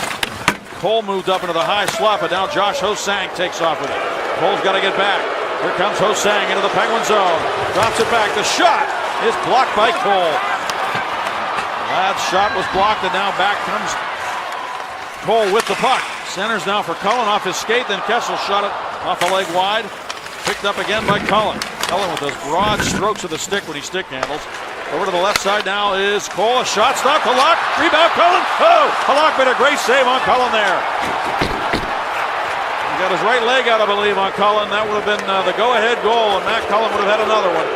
Cole moved up into the high slot, but now Josh Ho-Sang takes off with it. Cole's got to get back. Here comes Ho-Sang into the Penguin zone. Drops it back. The shot is blocked by Cole. Ladd's shot was blocked, and now back comes Cole with the puck. Centers now for Cullen off his skate, then Kessel shot it off a leg wide. Picked up again by Cullen. Cullen with those broad strokes of the stick when he stick handles. Over to the left side now is Cole. A shot stopped. Halak. Rebound. Cullen. Oh! Halak made a great save on Cullen there. He got his right leg out, I believe, on Cullen. That would have been the go-ahead goal, and Matt Cullen would have had another one.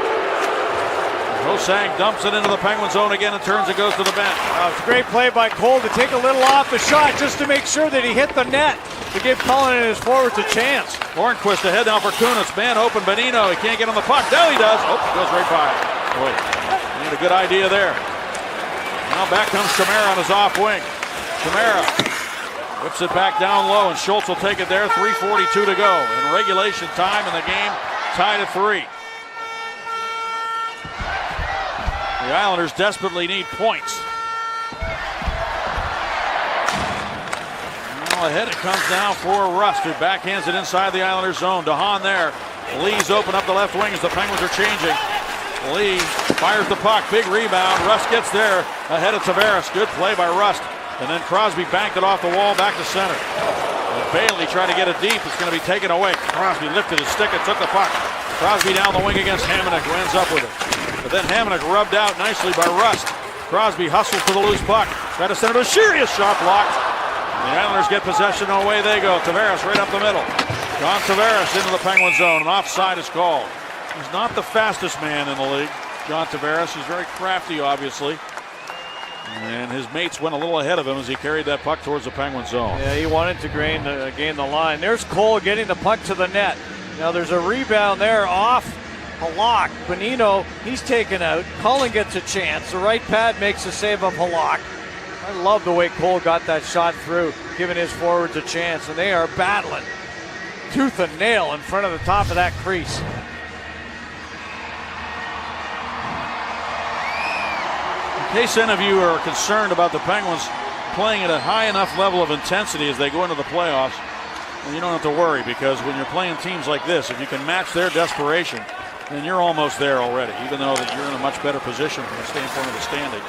Hosang dumps it into the Penguin zone again and turns and goes to the bench. It's a great play by Cole to take a little off the shot just to make sure that he hit the net to give Cullen and his forwards a chance. Hornquist ahead now for Kunitz. Man open, Bonino. He can't get on the puck. Now he does. Oh, goes right by it. Boy, he had a good idea there. Now back comes Chimera on his off wing. Chimera whips it back down low, and Schultz will take it there. 3:42 to go. In regulation time in the game, tied at 3. The Islanders desperately need points. Now ahead it comes now for Rust, who backhands it inside the Islanders zone. DeHaan there. Lee's open up the left wing as the Penguins are changing. Lee fires the puck, big rebound. Rust gets there ahead of Tavares. Good play by Rust. And then Crosby banked it off the wall back to center. And Bailey tried to get it deep. It's going to be taken away. Crosby lifted his stick and took the puck. Crosby down the wing against Hamonic, who ends up with it. But then Hamonic rubbed out nicely by Rust. Crosby hustles to the loose puck. Tried to send it to Shirius, shot blocked. The Islanders get possession, and away they go. Tavares right up the middle. John Tavares into the Penguin zone. An offside is called. He's not the fastest man in the league, John Tavares. He's very crafty, obviously. And his mates went a little ahead of him as he carried that puck towards the Penguin zone. Yeah, he wanted to gain the line. There's Cole getting the puck to the net. Now there's a rebound there off Halak. Bonino, he's taken out. Cullen gets a chance. The right pad makes the save of Halak. I love the way Cole got that shot through, giving his forwards a chance. And they are battling tooth and nail in front of the top of that crease. In case any of you are concerned about the Penguins playing at a high enough level of intensity as they go into the playoffs, well, you don't have to worry, because when you're playing teams like this, if you can match their desperation, then you're almost there already, even though that you're in a much better position from the standpoint of the standings.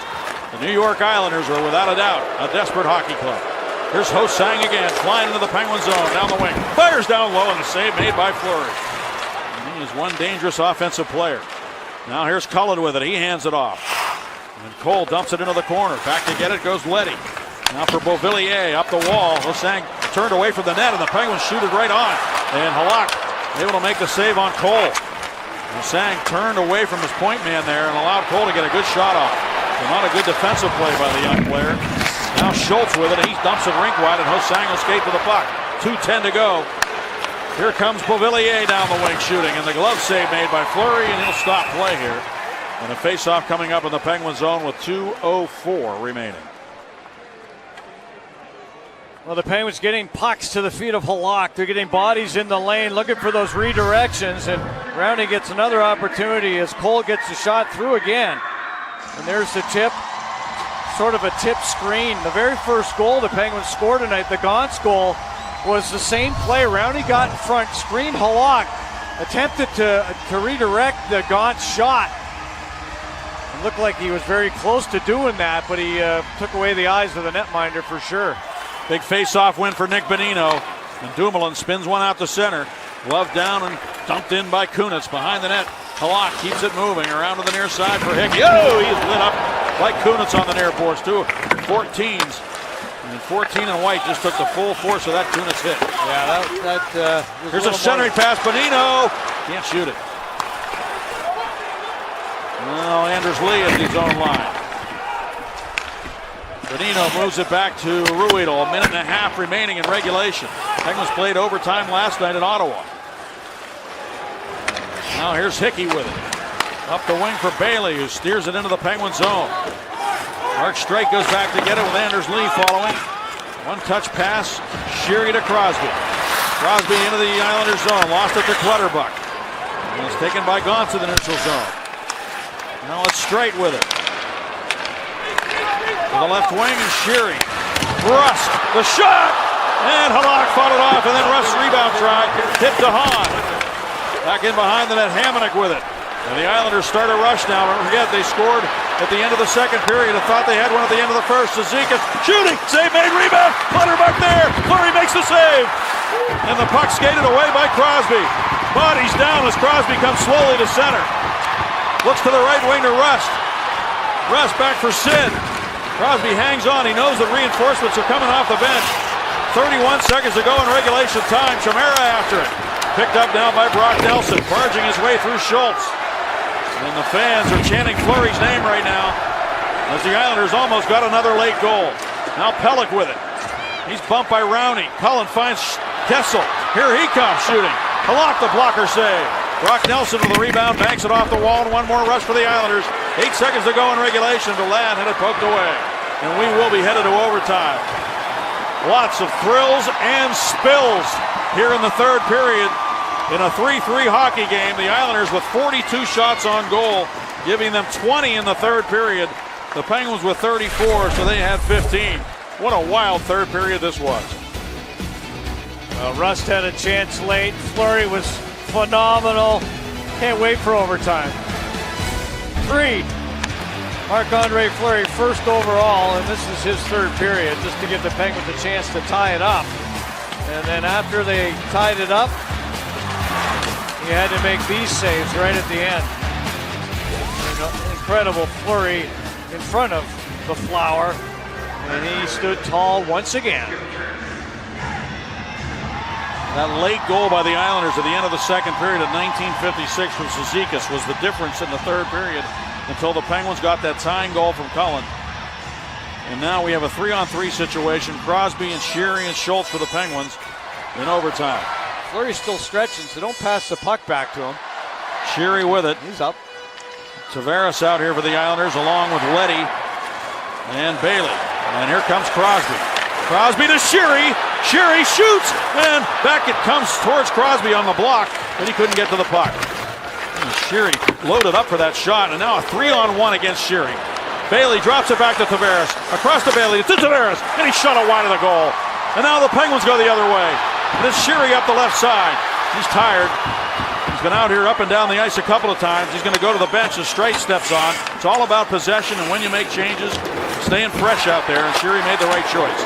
The New York Islanders are without a doubt a desperate hockey club. Here's Hosang again, flying into the Penguin zone, down the wing. Fires down low, and the save made by Fleury. And he is one dangerous offensive player. Now here's Cullen with it. He hands it off. And Cole dumps it into the corner. Back to get it goes Leddy. Now for Beauvillier, up the wall. Hosang turned away from the net, and the Penguins shoot it right on. And Halak able to make the save on Cole. Hosang turned away from his point man there and allowed Cole to get a good shot off. So not a good defensive play by the young player. Now Schultz with it. He dumps it rink wide, and Hosang will skate to the puck. 2:10 to go. Here comes Beauvillier down the wing shooting, and the glove save made by Fleury, and he'll stop play here. And a face-off coming up in the Penguin zone with 2:04 remaining. Well, the Penguins getting pucks to the feet of Halak. They're getting bodies in the lane, looking for those redirections, and Rowney gets another opportunity as Cole gets the shot through again. And there's the tip, sort of a tip screen. The very first goal the Penguins scored tonight, the Gauntz goal, was the same play. Rowney got in front, screened Halak, attempted to redirect the Gauntz shot. It looked like he was very close to doing that, but he took away the eyes of the netminder for sure. Big face-off win for Nick Bonino. And Dumoulin spins one out to center. Glove down and dumped in by Kunitz behind the net. Halak keeps it moving around to the near side for Hickey. Oh, he's lit up like Kunitz on the near boards too. 14s. And 14 and white just took the full force of that Kunitz hit. Yeah, here's a centering pass. Bonino can't shoot it. Well, Anders Lee at his own line. Bonino moves it back to Ruedel. A minute and a half remaining in regulation. Penguins played overtime last night in Ottawa. Now here's Hickey with it. Up the wing for Bailey, who steers it into the Penguin zone. Mark Streit goes back to get it with Anders Lee following. One-touch pass, Sheary to Crosby. Crosby into the Islanders zone, lost it to Clutterbuck. And it's taken by Gauntz in the neutral zone. Now it's Streit with it. To the left wing and Sheary. Rust, the shot! And Halak fought it off, and then Rust's rebound try hit DeHaan. Back in behind the net, Hamonic with it. And the Islanders start a rush now. Don't forget, they scored at the end of the second period. I thought they had one at the end of the first. Zizekas shooting, save made, rebound. Clutterbuck there. Fleury makes the save. And the puck skated away by Crosby. Bodies down as Crosby comes slowly to center. Looks to the right wing to Rust. Rust back for Sid. Crosby hangs on. He knows the reinforcements are coming off the bench. 31 seconds to go in regulation time. Chimera after it. Picked up now by Brock Nelson, barging his way through Schultz. And the fans are chanting Fleury's name right now as the Islanders almost got another late goal. Now Pelech with it. He's bumped by Rowney. Cullen finds Kessel. Here he comes shooting. Halak the blocker save. Brock Nelson with the rebound, banks it off the wall, and one more rush for the Islanders. 8 seconds to go in regulation, but Ladd had it poked away. And we will be headed to overtime. Lots of thrills and spills here in the third period. In a 3-3 hockey game, the Islanders with 42 shots on goal, giving them 20 in the third period. The Penguins with 34, so they had 15. What a wild third period this was. Well, Rust had a chance late. Fleury was phenomenal. Can't wait for overtime. 3. Marc-Andre Fleury first overall, and this is his third period, just to give the Penguins a chance to tie it up. And then after they tied it up, he had to make these saves right at the end. Incredible Fleury in front of the Flower, and he stood tall once again. That late goal by the Islanders at the end of the second period of 1956 from Cizikas was the difference in the third period until the Penguins got that tying goal from Cullen. And now we have a 3-on-3 situation. Crosby and Sheary and Schultz for the Penguins in overtime. Fleury's still stretching, so don't pass the puck back to him. Sheary with it. He's up. Tavares out here for the Islanders along with Leddy and Bailey. And here comes Crosby. Crosby to Sheary. Sheary shoots, and back it comes towards Crosby on the block, but he couldn't get to the puck. And Sheary loaded up for that shot, and now a 3-on-1 against Sheary. Bailey drops it back to Tavares. Across to Bailey, to Tavares, and he shot it wide of the goal. And now the Penguins go the other way. And it's Sheary up the left side. He's tired. He's been out here up and down the ice a couple of times. He's going to go to the bench as Streit steps on. It's all about possession, and when you make changes, staying fresh out there, and Sheary made the right choice.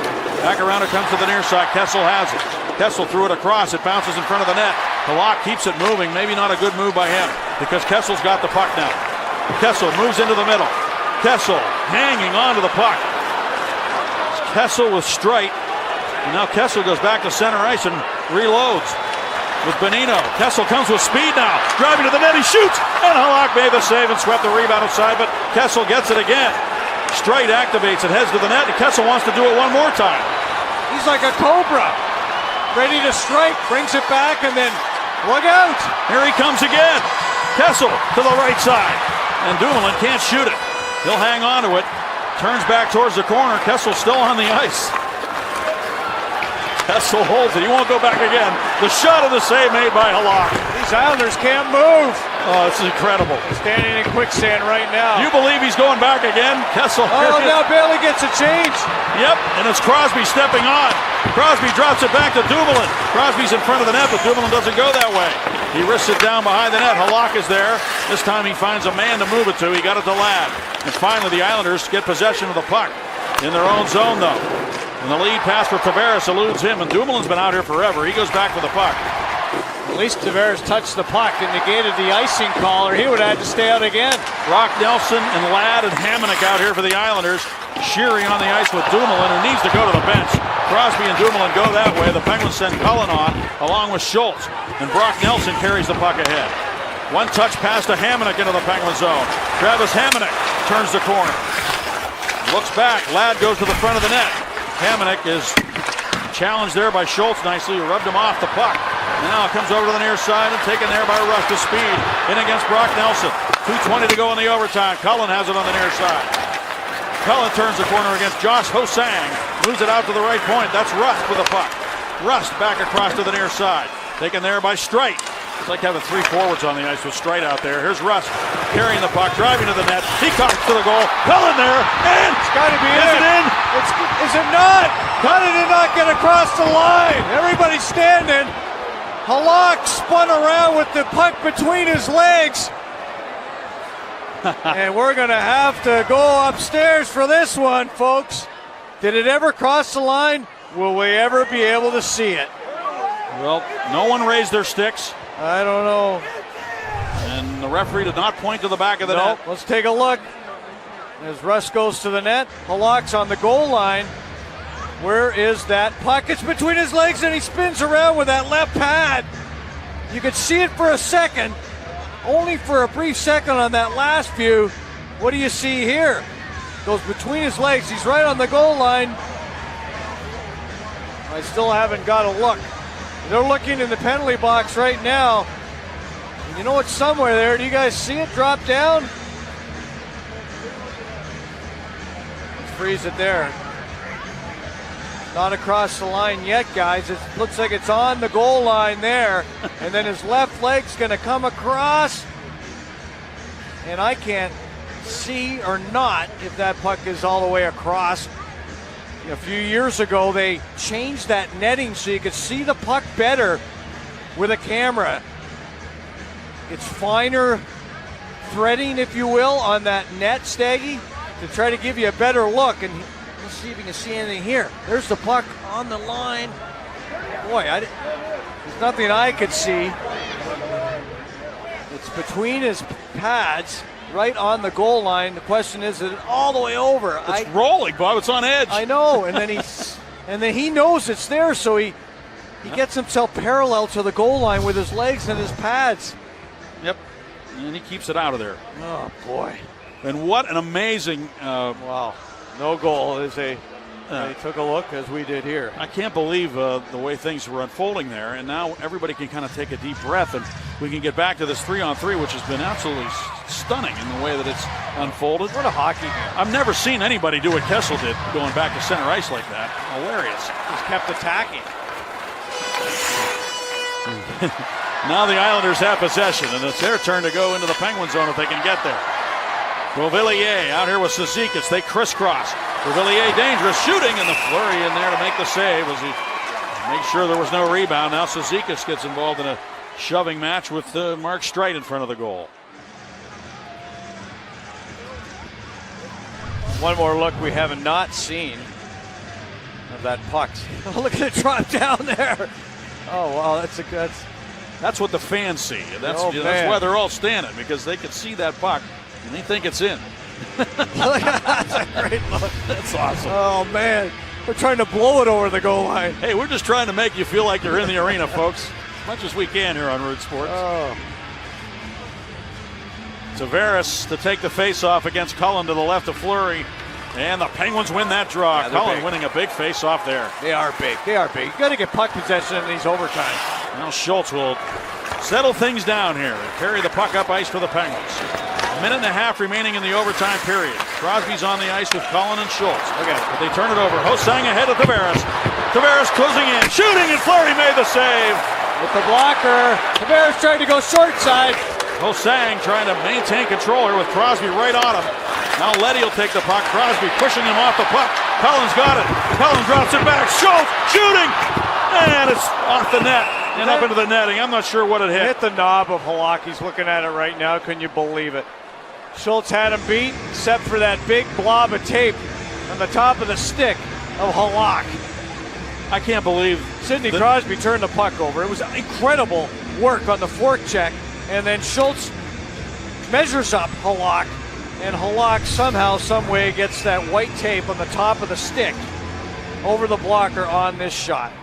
Back around it comes to the near side. Kessel has it. Kessel threw it across. It bounces in front of the net. Halak keeps it moving. Maybe not a good move by him because Kessel's got the puck now. Kessel moves into the middle. Kessel hanging on to the puck. Kessel with Streit. And now Kessel goes back to center ice and reloads with Bonino. Kessel comes with speed now. Driving to the net. He shoots. And Halak made the save and swept the rebound aside, but Kessel gets it again. Streit activates it, heads to the net, and Kessel wants to do it one more time. He's like a cobra, ready to strike, brings it back, and then look out. Here he comes again. Kessel to the right side, and Dumoulin can't shoot it. He'll hang on to it, turns back towards the corner. Kessel's still on the ice. Kessel holds it, he won't go back again. The shot of the save made by Halak. These Islanders can't move. Oh, this is incredible. Standing in quicksand right now. You believe he's going back again? Kessel. Oh, now Bailey gets a change. Yep, and it's Crosby stepping on. Crosby drops it back to Dumoulin. Crosby's in front of the net, but Dumoulin doesn't go that way. He risks it down behind the net. Halak is there. This time he finds a man to move it to. He got it to Ladd. And finally the Islanders get possession of the puck in their own zone, though. And the lead pass for Tavares eludes him, and Dumoulin's been out here forever. He goes back for the puck. At least Tavares touched the puck and negated the icing call, or he would have had to stay out again. Brock Nelson and Ladd and Hamonic out here for the Islanders. Sheary on the ice with Dumoulin, who needs to go to the bench. Crosby and Dumoulin go that way. The Penguins send Cullen on, along with Schultz. And Brock Nelson carries the puck ahead. One touch pass to Hamonic into the Penguin zone. Travis Hamonic turns the corner. Looks back. Ladd goes to the front of the net. Hamonic is challenged there by Schultz nicely, who rubbed him off the puck. And now it comes over to the near side and taken there by Rush to speed. In against Brock Nelson. 2:20 to go in the overtime. Cullen has it on the near side. Cullen turns the corner against Josh Hosang. Moves it out to the right point. That's Rust with the puck. Rust back across to the near side. Taken there by Streit. It's like having 3 forwards on the ice with Streit out there. Here's Rust carrying the puck, driving to the net. He comes to the goal. Cullen there, and it's got to be is it in? Is it not? How did it not get across the line? Everybody's standing. Halak spun around with the puck between his legs. And we're going to have to go upstairs for this one, folks. Did it ever cross the line? Will we ever be able to see it? Well, no one raised their sticks. I don't know. And the referee did not point to the back of the net. Let's take a look. As Russ goes to the net, Halak's on the goal line. Where is that puck? It's between his legs, and he spins around with that left pad. You could see it for a second. only for a brief second on that last view. What do you see here? Goes between his legs. He's right on the goal line. I still haven't got a look. They're looking in the penalty box right now. And you know what's somewhere there? Do you guys see it drop down? Let's freeze it there. Not across the line yet, guys. It looks like it's on the goal line there. And then his left leg's going to come across. And I can't see or not if that puck is all the way across. A few years ago, they changed that netting so you could see the puck better with a camera. It's finer threading, if you will, on that net, Staggy, to try to give you a better look. And let's see if you can see anything here. There's the puck on the line. Boy, there's nothing I could see. It's between his pads, right on the goal line. The question is it all the way over? It's rolling, Bob. It's on edge. I know, and then he knows it's there, so he gets himself parallel to the goal line with his legs and his pads. Yep, and he keeps it out of there. Oh boy! And what an amazing! Wow, no goal is a. They took a look as we did here. I can't believe the way things were unfolding there, and now everybody can kind of take a deep breath, and we can get back to this 3-on-3, which has been absolutely stunning in the way that it's unfolded. What a hockey game. I've never seen anybody do what Kessel did, going back to center ice like that. Hilarious. Just kept attacking. Now the Islanders have possession, and it's their turn to go into the Penguin zone if they can get there. Beauvillier out here with Cizikas. They crisscross. Beauvillier dangerous, shooting, and the flurry in there to make the save as he makes sure there was no rebound. Now Cizikas gets involved in a shoving match with Mark Streit in front of the goal. One more look we have not seen of that puck. Look at it drop down there. Oh, wow, that's what the fans see. That's why they're all standing, because they can see that puck and they think it's in. That's a great look. That's awesome. Oh, man. We're trying to blow it over the goal line. Hey, we're just trying to make you feel like you're in the arena, folks. As much as we can here on Root Sports. Oh. Tavares to take the face-off against Cullen to the left of Fleury. And the Penguins win that draw. Yeah, Cullen winning a big face-off there. They are big. They are big. You got to get puck possession in these overtimes. Now Schultz will settle things down here and carry the puck up ice for the Penguins. A minute and a half remaining in the overtime period. Crosby's on the ice with Cullen and Schultz. Okay. But they turn it over. Hosang ahead of Tavares. Tavares closing in, shooting, and Fleury made the save. With the blocker, Tavares trying to go short side. Hosang trying to maintain control here with Crosby right on him. Now Leddy will take the puck. Crosby pushing him off the puck. Cullen's got it. Cullen drops it back. Schultz shooting, and it's off the net and up into the netting. I'm not sure what it hit. Hit the knob of Halak. He's looking at it right now. Can you believe it? Schultz had him beat, except for that big blob of tape on the top of the stick of Halak. I can't believe Sidney Crosby turned the puck over. It was incredible work on the fork check, and then Schultz measures up Halak, and Halak somehow, someway gets that white tape on the top of the stick over the blocker on this shot.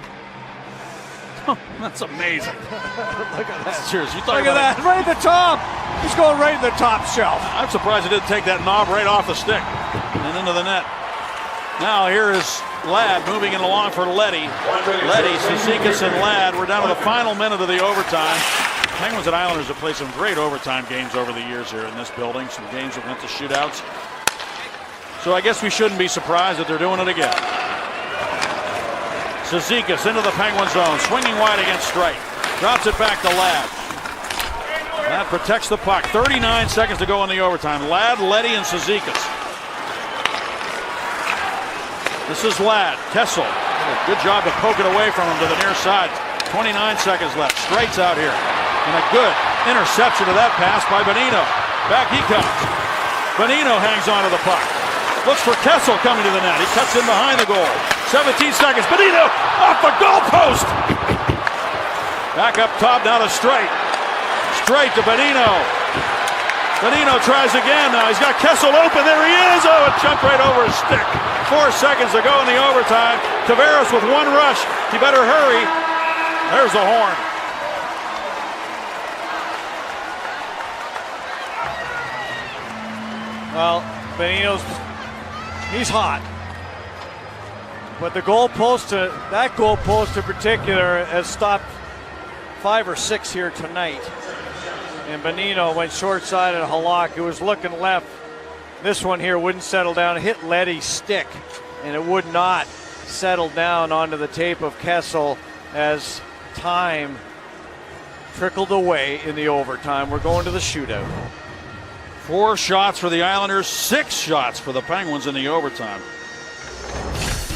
That's amazing. Look at that. Cheers. Look at that. Right at the top. He's going right in the top shelf. I'm surprised he didn't take that knob right off the stick and into the net. Now here is Ladd moving it along for Leddy. Leddy, Cizikas, and Ladd. We're down to the final minute of the overtime. Penguins and Islanders have played some great overtime games over the years here in this building. Some games that went to shootouts. So I guess we shouldn't be surprised that they're doing it again. Cizikas into the Penguin zone, swinging wide against Streit. Drops it back to Ladd. That protects the puck. 39 seconds to go in the overtime. Ladd, Leddy, and Cizikas. This is Ladd. Kessel. Good job to poke it away from him to the near side. 29 seconds left. Streit's out here. And a good interception of that pass by Bonino. Back he comes. Bonino hangs onto the puck. Looks for Kessel coming to the net. He cuts in behind the goal. 17 seconds. Bonino off the goalpost. Back up top now to Streit. Streit to Bonino. Bonino tries again now. He's got Kessel open. There he is. Oh, it jumped right over his stick. 4 seconds to go in the overtime. Tavares with one rush. He better hurry. There's the horn. Well, he's hot. But the goalpost, that goalpost in particular, has stopped 5 or 6 here tonight. And Bonino went short side at Halak. It was looking left. This one here wouldn't settle down. It hit Leddy's stick, and it would not settle down onto the tape of Kessel as time trickled away in the overtime. We're going to the shootout. 4 shots for the Islanders, 6 shots for the Penguins in the overtime.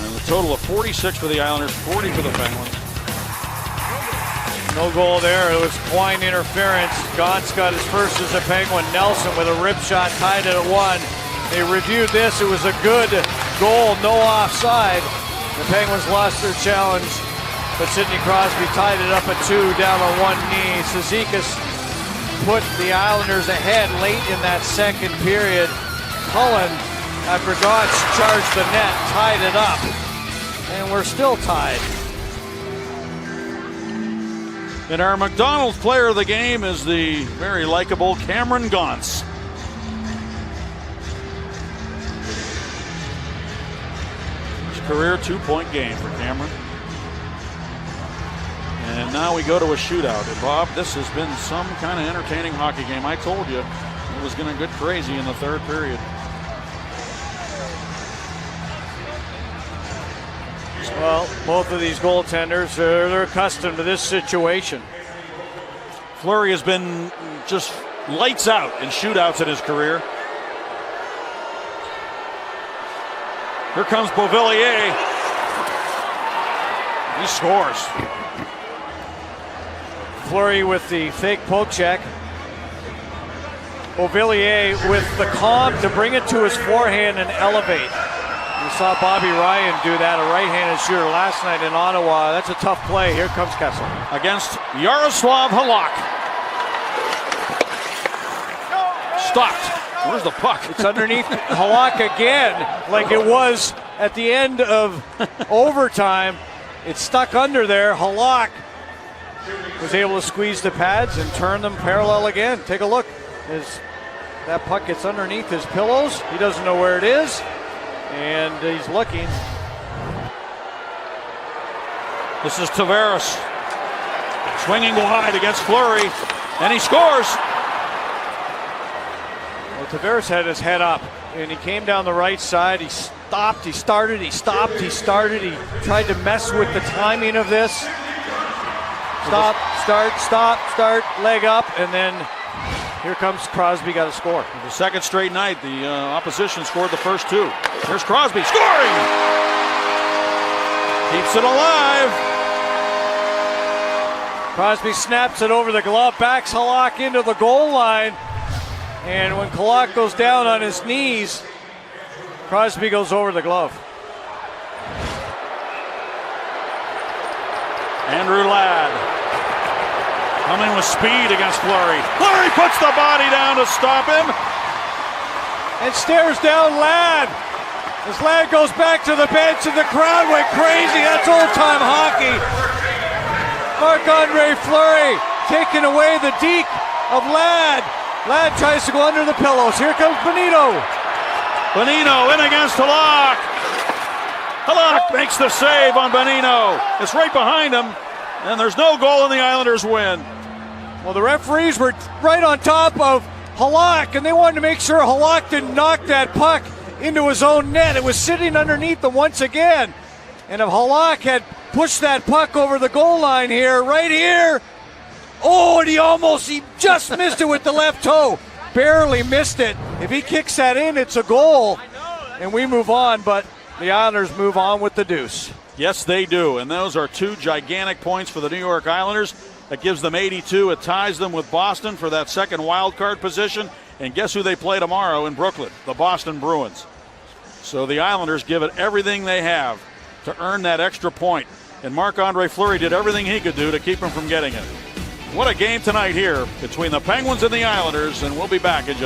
And a total of 46 for the Islanders, 40 for the Penguins. No goal there. It was Quine interference. Gaunt's got his first as a Penguin. Nelson with a rip shot tied it at 1. They reviewed this. It was a good goal, no offside. The Penguins lost their challenge, but Sidney Crosby tied it up at 2, down on one knee. Cizikas put the Islanders ahead late in that second period. Cullen, after Gaunt's charged the net, tied it up. And we're still tied. And our McDonald's player of the game is the very likable Cameron Gauntz. His career 2-point game for Cameron. And now we go to a shootout. And Bob, this has been some kind of entertaining hockey game. I told you it was going to get crazy in the third period. Well, both of they're accustomed to this situation. Fleury has been just lights out in shootouts in his career. Here comes Beauvillier. He scores. Fleury with the fake poke check. Beauvillier with the calm to bring it to his forehand and elevate. We saw Bobby Ryan do that, a right-handed shooter last night in Ottawa. That's a tough play. Here comes Kessel. Against Yaroslav Halak. Stopped. Where's the puck? It's underneath Halak again, like it was at the end of overtime. It's stuck under there. Halak was able to squeeze the pads and turn them parallel again. Take a look. As that puck gets underneath his pillows. He doesn't know where it is. And he's looking. This is Tavares swinging wide against Fleury, and he scores. Well, Tavares had his head up, and he came down the right side. He stopped, he started, he stopped, he started. He tried to mess with the timing of this. Stop, start, leg up, and then here comes Crosby, got a score. The second straight night, the opposition scored the first 2. Here's Crosby scoring! Keeps it alive. Crosby snaps it over the glove, backs Halak into the goal line. And when Halak goes down on his knees, Crosby goes over the glove. Andrew Ladd coming with speed against Fleury. Fleury puts the body down to stop him. And stares down Ladd. As Ladd goes back to the bench and the crowd went crazy. That's old-time hockey. Marc-Andre Fleury taking away the deke of Ladd. Ladd tries to go under the pillows. Here comes Bonino. Bonino in against Halak. Halak makes the save on Bonino. It's right behind him, and there's no goal and the Islanders win. Well, the referees were right on top of Halak, and they wanted to make sure Halak didn't knock that puck into his own net. It was sitting underneath them once again. And if Halak had pushed that puck over the goal line here, right here, oh, and he just missed it with the left toe. Barely missed it. If he kicks that in, it's a goal. And we move on, but the Islanders move on with the deuce. Yes, they do. And those are 2 gigantic points for the New York Islanders. That gives them 82. It ties them with Boston for that second wild card position. And guess who they play tomorrow in Brooklyn? The Boston Bruins. So the Islanders give it everything they have to earn that extra point. And Marc-Andre Fleury did everything he could do to keep him from getting it. What a game tonight here between the Penguins and the Islanders, and we'll be back in just